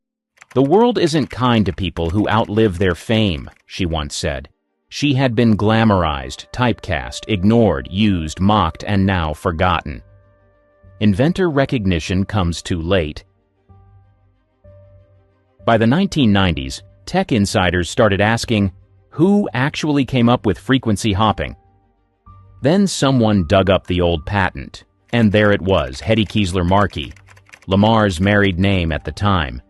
[SPEAKER 1] "The world isn't kind to people who outlive their fame," she once said. She had been glamorized, typecast, ignored, used, mocked, and now forgotten. Inventor recognition comes too late. By the 1990s, tech insiders started asking, who actually came up with frequency hopping? Then someone dug up the old patent, and there it was, Hedi Lamar, Lamar's married name at the time.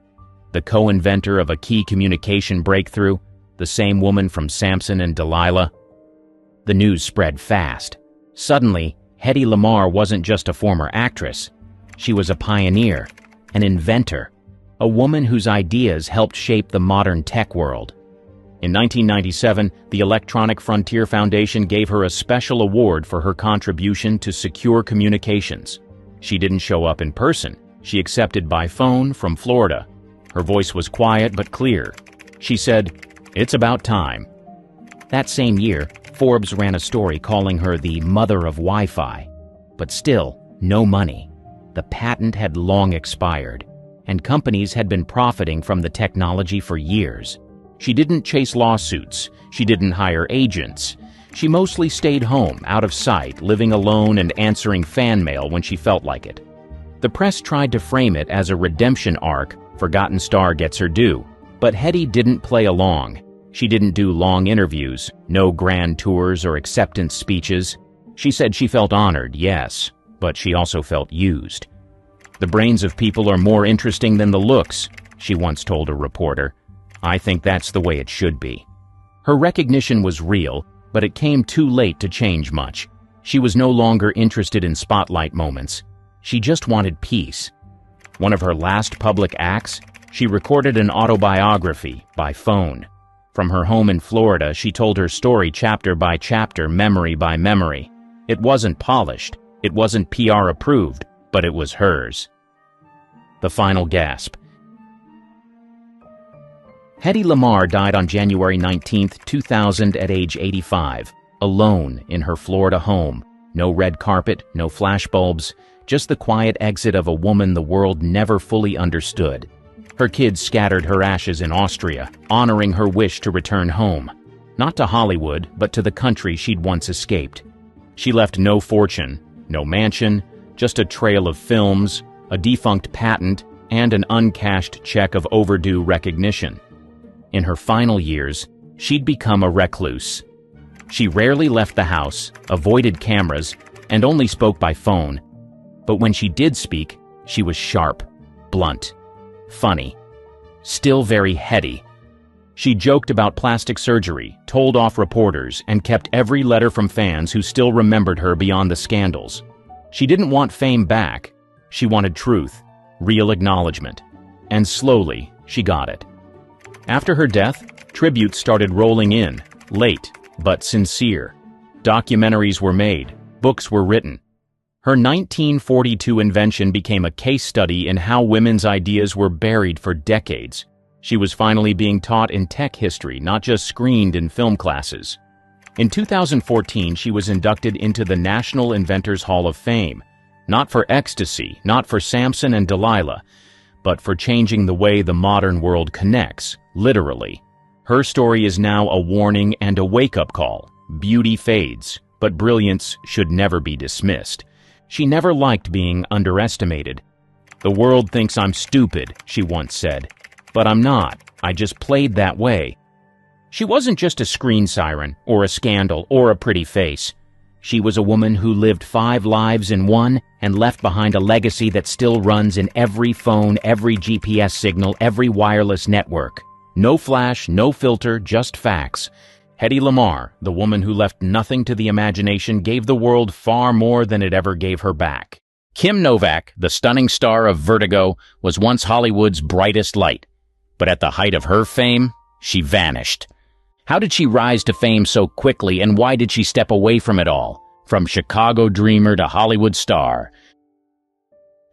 [SPEAKER 1] The co-inventor of a key communication breakthrough, the same woman from Samson and Delilah. The news spread fast. Suddenly, Hedi Lamar wasn't just a former actress. She was a pioneer, an inventor, a woman whose ideas helped shape the modern tech world. In 1997, the Electronic Frontier Foundation gave her a special award for her contribution to secure communications. She didn't show up in person. She accepted by phone from Florida. Her voice was quiet but clear. She said, "It's about time." That same year, Forbes ran a story calling her the mother of Wi-Fi. But still, no money. The patent had long expired, and companies had been profiting from the technology for years. She didn't chase lawsuits. She didn't hire agents. She mostly stayed home, out of sight, living alone and answering fan mail when she felt like it. The press tried to frame it as a redemption arc, forgotten star gets her due. But Hedi didn't play along. She didn't do long interviews, no grand tours or acceptance speeches. She said she felt honored, yes, but she also felt used. "The brains of people are more interesting than the looks," she once told a reporter. "I think that's the way it should be." Her recognition was real, but it came too late to change much. She was no longer interested in spotlight moments. She just wanted peace. One of her last public acts, she recorded an autobiography by phone. From her home in Florida, she told her story chapter by chapter, memory by memory. It wasn't polished, it wasn't PR approved, but it was hers. The final gasp. Hedi Lamar died on January 19, 2000 at age 85, alone in her Florida home. No red carpet, no flashbulbs, just the quiet exit of a woman the world never fully understood. Her kids scattered her ashes in Austria, honoring her wish to return home. Not to Hollywood, but to the country she'd once escaped. She left no fortune, no mansion, just a trail of films, a defunct patent, and an uncashed check of overdue recognition. In her final years, she'd become a recluse. She rarely left the house, avoided cameras, and only spoke by phone. But when she did speak, she was sharp, blunt, funny, still very heady. She joked about plastic surgery, told off reporters, and kept every letter from fans who still remembered her beyond the scandals. She didn't want fame back. She wanted truth, real acknowledgement. And slowly, she got it. After her death, tributes started rolling in, late, but sincere. Documentaries were made, books were written. Her 1942 invention became a case study in how women's ideas were buried for decades. She was finally being taught in tech history, not just screened in film classes. In 2014, she was inducted into the National Inventors Hall of Fame, not for ecstasy, not for Samson and Delilah, but for changing the way the modern world connects, literally. Her story is now a warning and a wake-up call. Beauty fades, but brilliance should never be dismissed. She never liked being underestimated. "The world thinks I'm stupid," she once said. "But I'm not. I just played that way." She wasn't just a screen siren, or a scandal, or a pretty face. She was a woman who lived 5 lives in one and left behind a legacy that still runs in every phone, every GPS signal, every wireless network. No flash, no filter, just facts. Hedi Lamar, the woman who left nothing to the imagination, gave the world far more than it ever gave her back. Kim Novak, the stunning star of Vertigo, was once Hollywood's brightest light. But at the height of her fame, she vanished. How did she rise to fame so quickly, and why did she step away from it all? From Chicago dreamer to Hollywood star.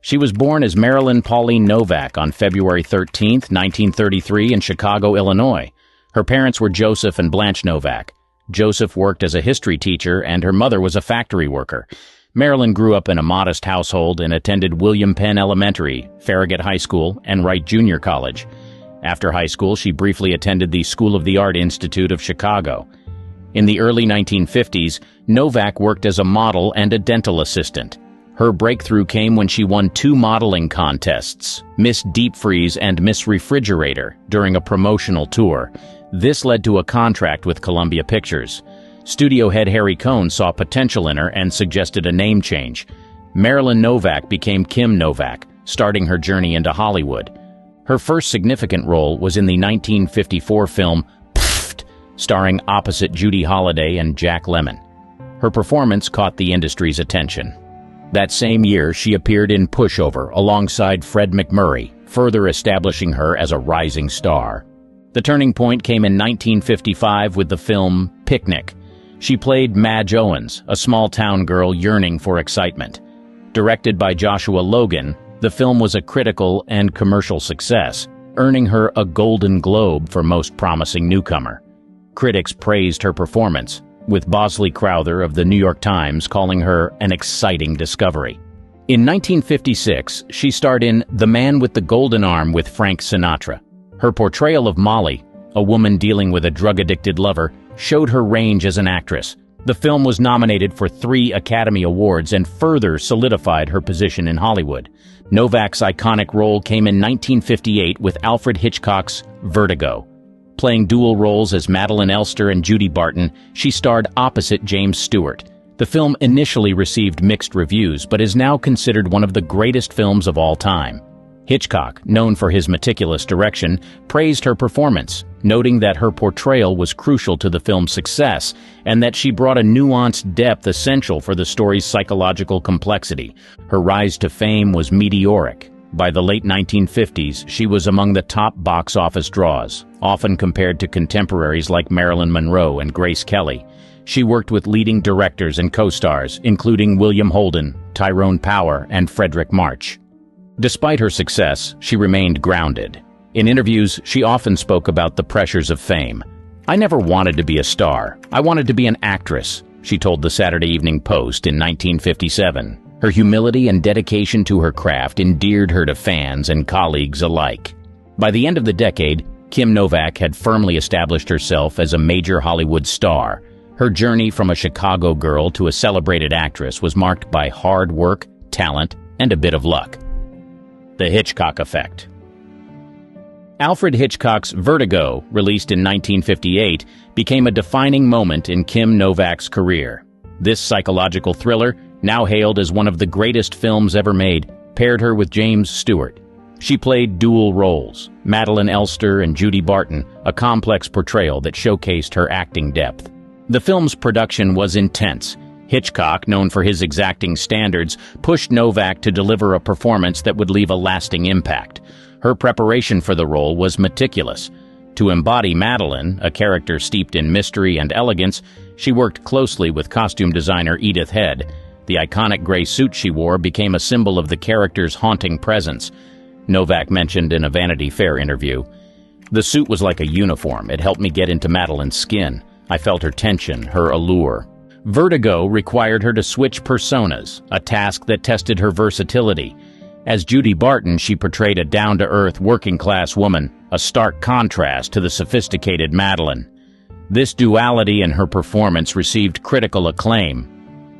[SPEAKER 1] She was born as Marilyn Pauline Novak on February 13, 1933 in Chicago, Illinois. Her parents were Joseph and Blanche Novak. Joseph worked as a history teacher, and her mother was a factory worker. Marilyn grew up in a modest household and attended William Penn Elementary, Farragut High School, and Wright Junior College. After high school, she briefly attended the School of the Art Institute of Chicago. In the early 1950s, Novak worked as a model and a dental assistant. Her breakthrough came when she won 2 modeling contests, Miss Deep Freeze and Miss Refrigerator, during a promotional tour. This led to a contract with Columbia Pictures. Studio head Harry Cohn saw potential in her and suggested a name change. Marilyn Novak became Kim Novak, starting her journey into Hollywood. Her first significant role was in the 1954 film Pfft, starring opposite Judy Holliday and Jack Lemmon. Her performance caught the industry's attention. That same year, she appeared in Pushover alongside Fred MacMurray, further establishing her as a rising star. The turning point came in 1955 with the film Picnic. She played Madge Owens, a small-town girl yearning for excitement. Directed by Joshua Logan, the film was a critical and commercial success, earning her a Golden Globe for Most Promising Newcomer. Critics praised her performance, with Bosley Crowther of the New York Times calling her an exciting discovery. In 1956, she starred in The Man with the Golden Arm with Frank Sinatra. Her portrayal of Molly, a woman dealing with a drug-addicted lover, showed her range as an actress. The film was nominated for 3 Academy Awards and further solidified her position in Hollywood. Novak's iconic role came in 1958 with Alfred Hitchcock's Vertigo. Playing dual roles as Madeline Elster and Judy Barton, she starred opposite James Stewart. The film initially received mixed reviews, but is now considered one of the greatest films of all time. Hitchcock, known for his meticulous direction, praised her performance, noting that her portrayal was crucial to the film's success and that she brought a nuanced depth essential for the story's psychological complexity. Her rise to fame was meteoric, By the late 1950s, she was among the top box office draws, often compared to contemporaries like Marilyn Monroe and Grace Kelly. She worked with leading directors and co-stars, including William Holden, Tyrone Power, and Frederick March. Despite her success, she remained grounded. In interviews, she often spoke about the pressures of fame. "I never wanted to be a star. I wanted to be an actress," she told the Saturday Evening Post in 1957. Her humility and dedication to her craft endeared her to fans and colleagues alike. By the end of the decade, Kim Novak had firmly established herself as a major Hollywood star. Her journey from a Chicago girl to a celebrated actress was marked by hard work, talent, and a bit of luck. The Hitchcock Effect. Alfred Hitchcock's Vertigo, released in 1958, became a defining moment in Kim Novak's career. This psychological thriller, now hailed as one of the greatest films ever made, paired her with James Stewart. She played dual roles, Madeline Elster and Judy Barton, a complex portrayal that showcased her acting depth. The film's production was intense. Hitchcock, known for his exacting standards, pushed Novak to deliver a performance that would leave a lasting impact. Her preparation for the role was meticulous. To embody Madeline, a character steeped in mystery and elegance, she worked closely with costume designer Edith Head. The iconic gray suit she wore became a symbol of the character's haunting presence. Novak mentioned in a Vanity Fair interview, "The suit was like a uniform. It helped me get into Madeline's skin. I felt her tension, her allure." Vertigo required her to switch personas, a task that tested her versatility. As Judy Barton, she portrayed a down-to-earth working-class woman, a stark contrast to the sophisticated Madeline. This duality in her performance received critical acclaim.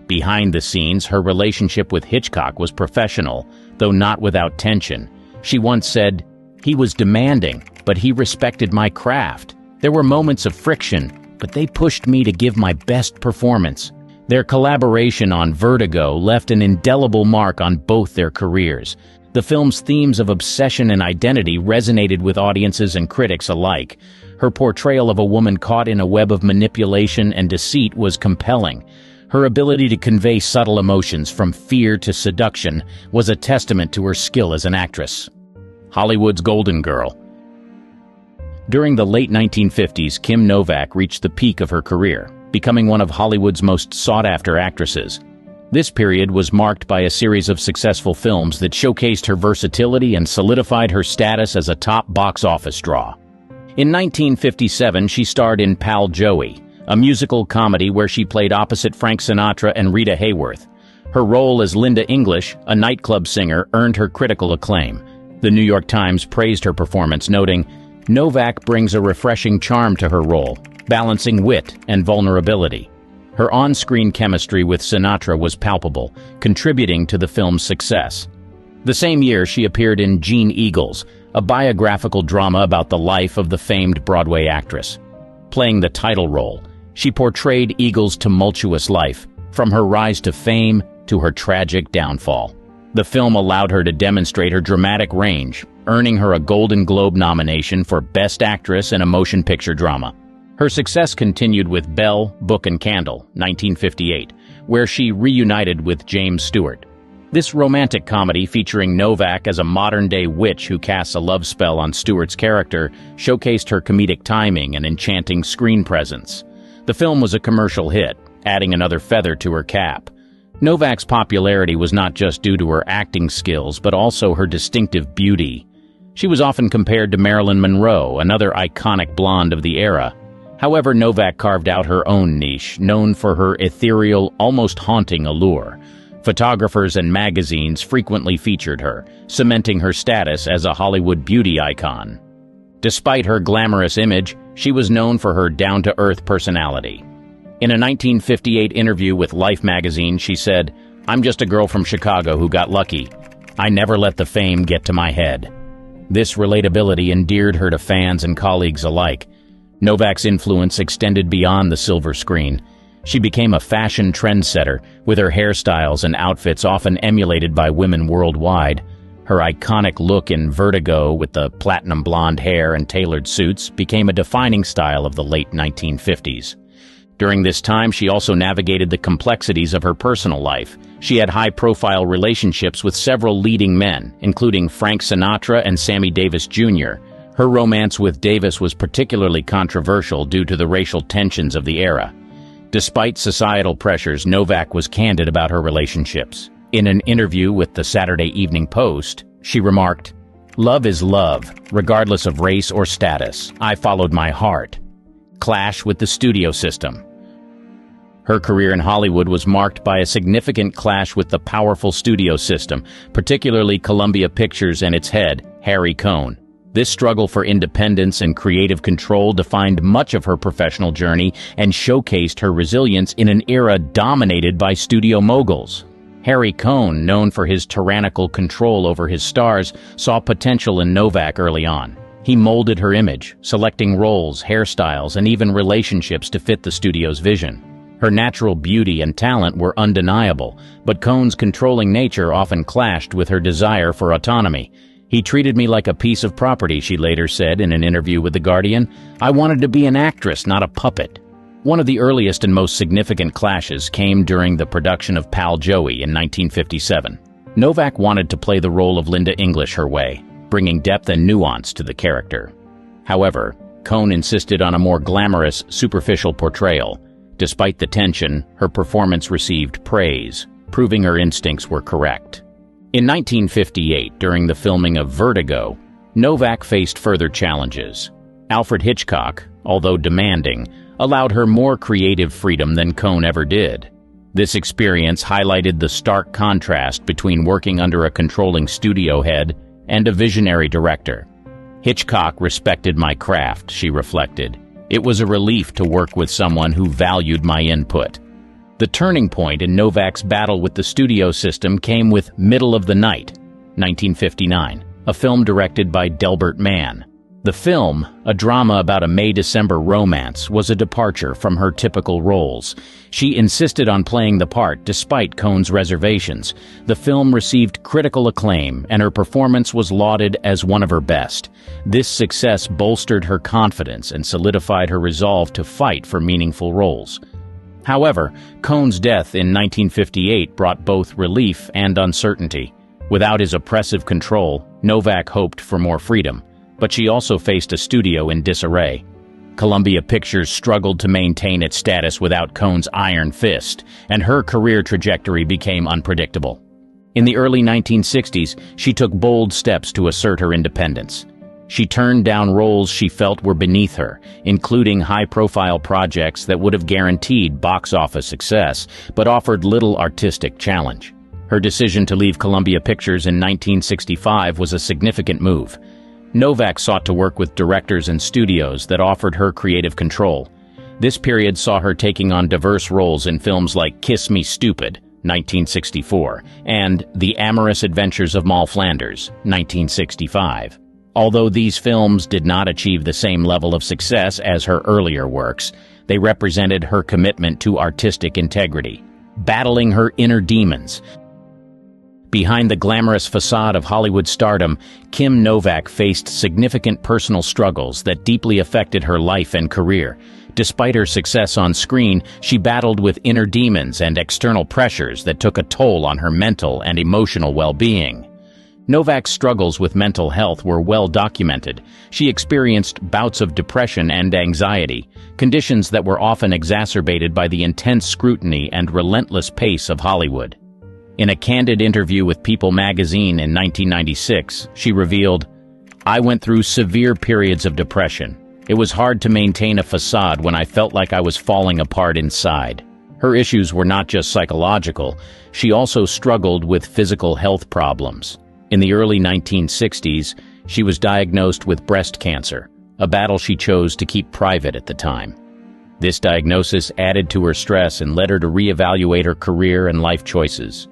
[SPEAKER 1] Behind the scenes, her relationship with Hitchcock was professional, though not without tension. She once said, "He was demanding, but he respected my craft. There were moments of friction, but they pushed me to give my best performance." Their collaboration on Vertigo left an indelible mark on both their careers. The film's themes of obsession and identity resonated with audiences and critics alike. Her portrayal of a woman caught in a web of manipulation and deceit was compelling. Her ability to convey subtle emotions from fear to seduction was a testament to her skill as an actress. Hollywood's Golden Girl. During the late 1950s, Kim Novak reached the peak of her career, becoming one of Hollywood's most sought-after actresses. This period was marked by a series of successful films that showcased her versatility and solidified her status as a top box office draw. In 1957, she starred in Pal Joey, a musical comedy where she played opposite Frank Sinatra and Rita Hayworth. Her role as Linda English, a nightclub singer, earned her critical acclaim. The New York Times praised her performance, noting, "Novak brings a refreshing charm to her role, balancing wit and vulnerability." Her on-screen chemistry with Sinatra was palpable, contributing to the film's success. The same year, she appeared in Gene Eagles, a biographical drama about the life of the famed Broadway actress. Playing the title role, she portrayed Eagles' tumultuous life, from her rise to fame to her tragic downfall. The film allowed her to demonstrate her dramatic range, earning her a Golden Globe nomination for Best Actress in a Motion Picture Drama. Her success continued with Belle, Book and Candle, 1958, where she reunited with James Stewart. This romantic comedy, featuring Novak as a modern-day witch who casts a love spell on Stewart's character, showcased her comedic timing and enchanting screen presence. The film was a commercial hit, adding another feather to her cap. Novak's popularity was not just due to her acting skills, but also her distinctive beauty. She was often compared to Marilyn Monroe, another iconic blonde of the era. However, Novak carved out her own niche, known for her ethereal, almost haunting allure. Photographers and magazines frequently featured her, cementing her status as a Hollywood beauty icon. Despite her glamorous image, she was known for her down-to-earth personality. In a 1958 interview with Life magazine, she said, "I'm just a girl from Chicago who got lucky. I never let the fame get to my head." This relatability endeared her to fans and colleagues alike. Novak's influence extended beyond the silver screen. She became a fashion trendsetter, with her hairstyles and outfits often emulated by women worldwide. Her iconic look in Vertigo, with the platinum blonde hair and tailored suits, became a defining style of the late 1950s. During this time, she also navigated the complexities of her personal life. She had high-profile relationships with several leading men, including Frank Sinatra and Sammy Davis Jr. Her romance with Davis was particularly controversial due to the racial tensions of the era. Despite societal pressures, Novak was candid about her relationships. In an interview with the Saturday Evening Post, she remarked, "Love is love, regardless of race or status. I followed my heart." Clash with the studio system. Her career in Hollywood was marked by a significant clash with the powerful studio system, particularly Columbia Pictures and its head, Harry Cohn. This struggle for independence and creative control defined much of her professional journey and showcased her resilience in an era dominated by studio moguls. Harry Cohn, known for his tyrannical control over his stars, saw potential in Novak early on. He molded her image, selecting roles, hairstyles, and even relationships to fit the studio's vision. Her natural beauty and talent were undeniable, but Cohn's controlling nature often clashed with her desire for autonomy. "He treated me like a piece of property," she later said in an interview with The Guardian. "I wanted to be an actress, not a puppet." One of the earliest and most significant clashes came during the production of Pal Joey in 1957. Novak wanted to play the role of Linda English her way, bringing depth and nuance to the character. However, Cohn insisted on a more glamorous, superficial portrayal. Despite the tension, her performance received praise, proving her instincts were correct. In 1958, during the filming of Vertigo, Novak faced further challenges. Alfred Hitchcock, although demanding, allowed her more creative freedom than Cohn ever did. This experience highlighted the stark contrast between working under a controlling studio head and a visionary director. "Hitchcock respected my craft," she reflected. "It was a relief to work with someone who valued my input." The turning point in Novak's battle with the studio system came with Middle of the Night, 1959, a film directed by Delbert Mann. The film, a drama about a May-December romance, was a departure from her typical roles. She insisted on playing the part despite Cohn's reservations. The film received critical acclaim, and her performance was lauded as one of her best. This success bolstered her confidence and solidified her resolve to fight for meaningful roles. However, Cohn's death in 1958 brought both relief and uncertainty. Without his oppressive control, Novak hoped for more freedom. But she also faced a studio in disarray. Columbia Pictures struggled to maintain its status without Cohn's iron fist, and her career trajectory became unpredictable. In the early 1960s, she took bold steps to assert her independence. She turned down roles she felt were beneath her, including high-profile projects that would have guaranteed box office success, but offered little artistic challenge. Her decision to leave Columbia Pictures in 1965 was a significant move. Novak sought to work with directors and studios that offered her creative control. This period saw her taking on diverse roles in films like Kiss Me Stupid, 1964, and The Amorous Adventures of Moll Flanders, 1965. Although these films did not achieve the same level of success as her earlier works, they represented her commitment to artistic integrity, battling her inner demons. Behind the glamorous facade of Hollywood stardom, Kim Novak faced significant personal struggles that deeply affected her life and career. Despite her success on screen, she battled with inner demons and external pressures that took a toll on her mental and emotional well-being. Novak's struggles with mental health were well documented. She experienced bouts of depression and anxiety, conditions that were often exacerbated by the intense scrutiny and relentless pace of Hollywood. In a candid interview with People magazine in 1996, she revealed, "I went through severe periods of depression. It was hard to maintain a facade when I felt like I was falling apart inside." Her issues were not just psychological, she also struggled with physical health problems. In the early 1960s, she was diagnosed with breast cancer, a battle she chose to keep private at the time. This diagnosis added to her stress and led her to reevaluate her career and life choices.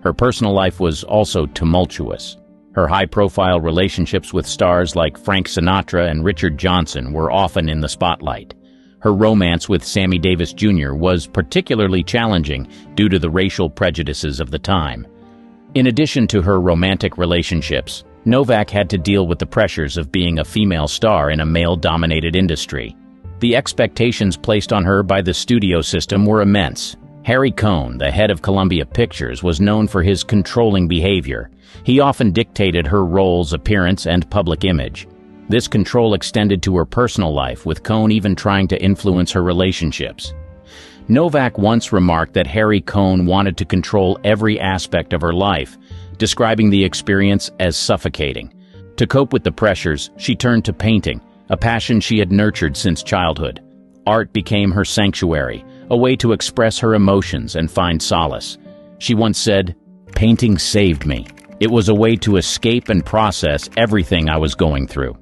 [SPEAKER 1] Her personal life was also tumultuous. Her high-profile relationships with stars like Frank Sinatra and Richard Johnson were often in the spotlight. Her romance with Sammy Davis Jr. was particularly challenging due to the racial prejudices of the time. In addition to her romantic relationships, Novak had to deal with the pressures of being a female star in a male-dominated industry. The expectations placed on her by the studio system were immense. Harry Cohn, the head of Columbia Pictures, was known for his controlling behavior. He often dictated her role's appearance and public image. This control extended to her personal life, with Cohn even trying to influence her relationships. Novak once remarked that Harry Cohn wanted to control every aspect of her life, describing the experience as suffocating. To cope with the pressures, she turned to painting, a passion she had nurtured since childhood. Art became her sanctuary, a way to express her emotions and find solace. She once said, "Painting saved me. It was a way to escape and process everything I was going through."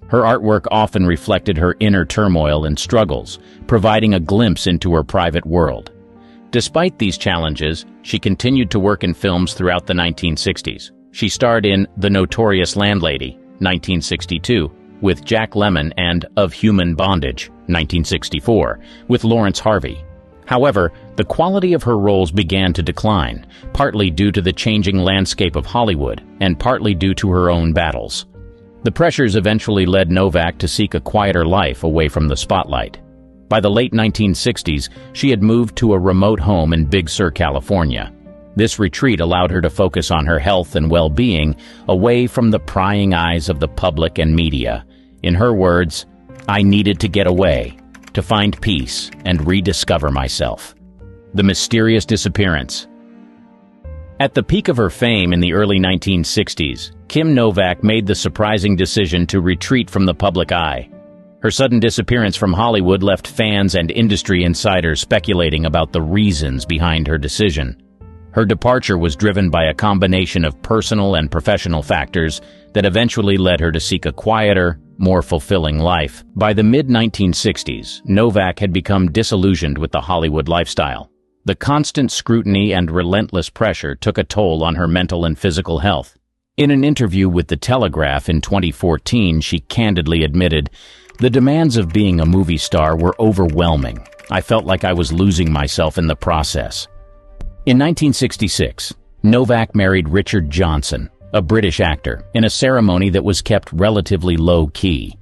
[SPEAKER 1] Her artwork often reflected her inner turmoil and struggles, providing a glimpse into her private world. Despite these challenges, she continued to work in films throughout the 1960s. She starred in The Notorious Landlady, 1962, with Jack Lemmon, and Of Human Bondage, 1964, with Lawrence Harvey. However, the quality of her roles began to decline, partly due to the changing landscape of Hollywood, and partly due to her own battles. The pressures eventually led Novak to seek a quieter life away from the spotlight. By the late 1960s, she had moved to a remote home in Big Sur, California. This retreat allowed her to focus on her health and well-being, away from the prying eyes of the public and media. In her words, "I needed to get away, to find peace and rediscover myself." The mysterious disappearance. At the peak of her fame in the early 1960s, Kim Novak made the surprising decision to retreat from the public eye. Her sudden disappearance from Hollywood left fans and industry insiders speculating about the reasons behind her decision. Her departure was driven by a combination of personal and professional factors that eventually led her to seek a quieter, more fulfilling life. By the mid-1960s, Novak had become disillusioned with the Hollywood lifestyle. The constant scrutiny and relentless pressure took a toll on her mental and physical health. In an interview with The Telegraph in 2014, she candidly admitted, "The demands of being a movie star were overwhelming. I felt like I was losing myself in the process." In 1966, Novak married Richard Johnson, a British actor, in a ceremony that was kept relatively low-key.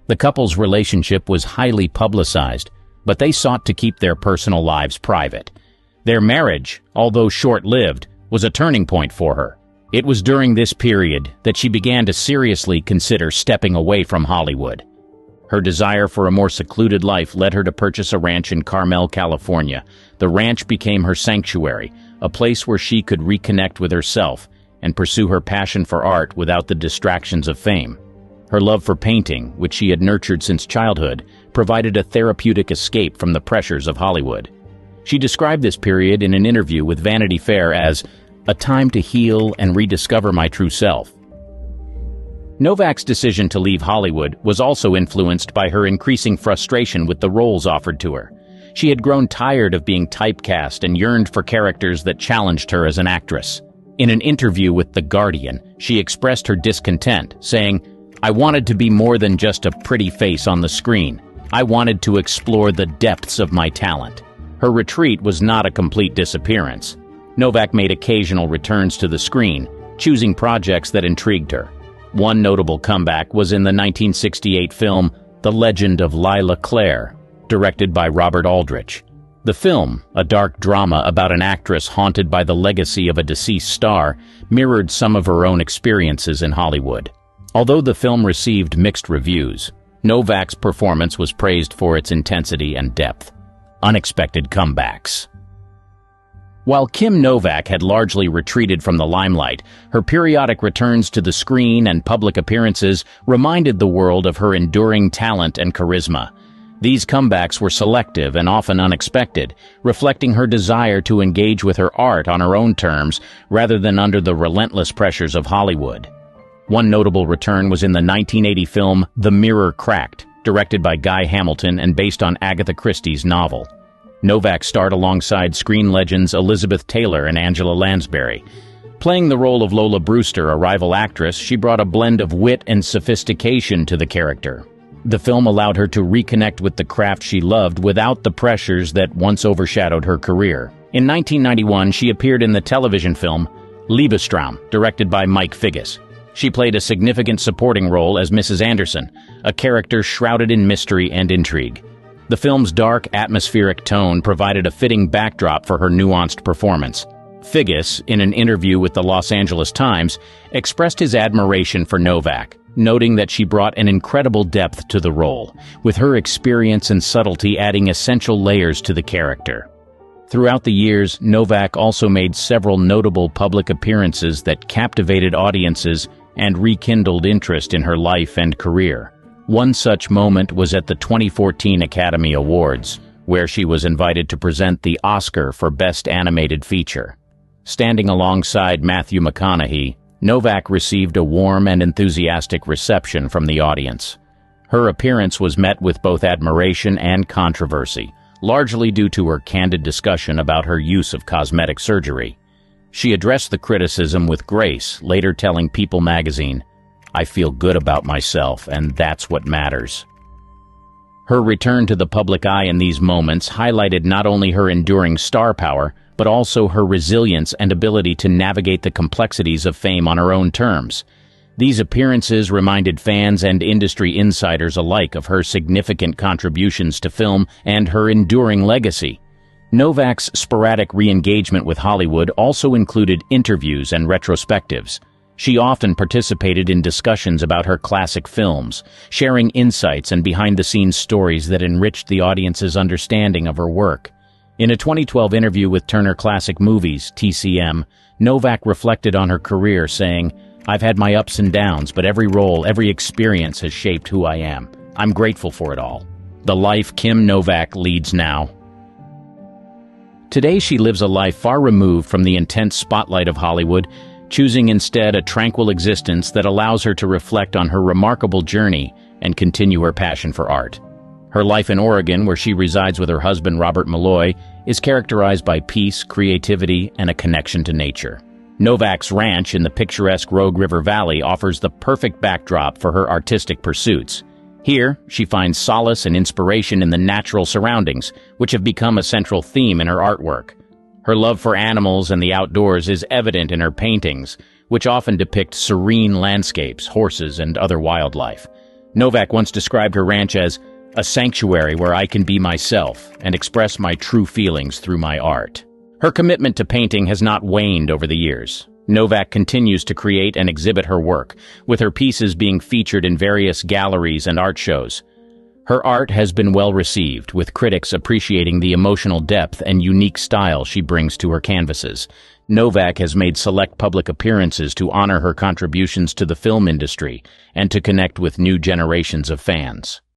[SPEAKER 1] The couple's relationship was highly publicized, but they sought to keep their personal lives private. Their marriage, although short-lived, was a turning point for her. It was during this period that she began to seriously consider stepping away from Hollywood. Her desire for a more secluded life led her to purchase a ranch in Carmel, California. The ranch became her sanctuary, a place where she could reconnect with herself and pursue her passion for art without the distractions of fame. Her love for painting, which she had nurtured since childhood, provided a therapeutic escape from the pressures of Hollywood. She described this period in an interview with Vanity Fair as a time to heal and rediscover my true self. Novak's decision to leave Hollywood was also influenced by her increasing frustration with the roles offered to her. She had grown tired of being typecast and yearned for characters that challenged her as an actress. In an interview with The Guardian, she expressed her discontent, saying, "I wanted to be more than just a pretty face on the screen. I wanted to explore the depths of my talent." Her retreat was not a complete disappearance. Novak made occasional returns to the screen, choosing projects that intrigued her. One notable comeback was in the 1968 film The Legend of Lila Clare, directed by Robert Aldrich. The film, a dark drama about an actress haunted by the legacy of a deceased star, mirrored some of her own experiences in Hollywood. Although the film received mixed reviews, Novak's performance was praised for its intensity and depth. Unexpected comebacks. While Kim Novak had largely retreated from the limelight, her periodic returns to the screen and public appearances reminded the world of her enduring talent and charisma. These comebacks were selective and often unexpected, reflecting her desire to engage with her art on her own terms rather than under the relentless pressures of Hollywood. One notable return was in the 1980 film The Mirror Cracked, directed by Guy Hamilton and based on Agatha Christie's novel. Novak starred alongside screen legends Elizabeth Taylor and Angela Lansbury. Playing the role of Lola Brewster, a rival actress, she brought a blend of wit and sophistication to the character. The film allowed her to reconnect with the craft she loved without the pressures that once overshadowed her career. In 1991, she appeared in the television film Liebestraum, directed by Mike Figgis. She played a significant supporting role as Mrs. Anderson, a character shrouded in mystery and intrigue. The film's dark, atmospheric tone provided a fitting backdrop for her nuanced performance. Figgis, in an interview with the Los Angeles Times, expressed his admiration for Novak, noting that she brought an incredible depth to the role, with her experience and subtlety adding essential layers to the character. Throughout the years, Novak also made several notable public appearances that captivated audiences and rekindled interest in her life and career. One such moment was at the 2014 Academy Awards, where she was invited to present the Oscar for Best Animated Feature. Standing alongside Matthew McConaughey, Novak received a warm and enthusiastic reception from the audience. Her appearance was met with both admiration and controversy, largely due to her candid discussion about her use of cosmetic surgery. She addressed the criticism with grace, later telling People magazine, "I feel good about myself, and that's what matters." Her return to the public eye in these moments highlighted not only her enduring star power, but also her resilience and ability to navigate the complexities of fame on her own terms. These appearances reminded fans and industry insiders alike of her significant contributions to film and her enduring legacy. Novak's sporadic re-engagement with Hollywood also included interviews and retrospectives. She often participated in discussions about her classic films, sharing insights and behind-the-scenes stories that enriched the audience's understanding of her work. In a 2012 interview with Turner Classic Movies, TCM, Novak reflected on her career, saying, "I've had my ups and downs, but every role, every experience has shaped who I am. I'm grateful for it all." The life Kim Novak leads now. Today she lives a life far removed from the intense spotlight of Hollywood, choosing instead a tranquil existence that allows her to reflect on her remarkable journey and continue her passion for art. Her life in Oregon, where she resides with her husband Robert Malloy, is characterized by peace, creativity, and a connection to nature. Novak's ranch in the picturesque Rogue River Valley offers the perfect backdrop for her artistic pursuits. Here, she finds solace and inspiration in the natural surroundings, which have become a central theme in her artwork. Her love for animals and the outdoors is evident in her paintings, which often depict serene landscapes, horses, and other wildlife. Novak once described her ranch as a sanctuary where I can be myself and express my true feelings through my art. Her commitment to painting has not waned over the years. Novak continues to create and exhibit her work, with her pieces being featured in various galleries and art shows. Her art has been well received, with critics appreciating the emotional depth and unique style she brings to her canvases. Novak has made select public appearances to honor her contributions to the film industry and to connect with new generations of fans.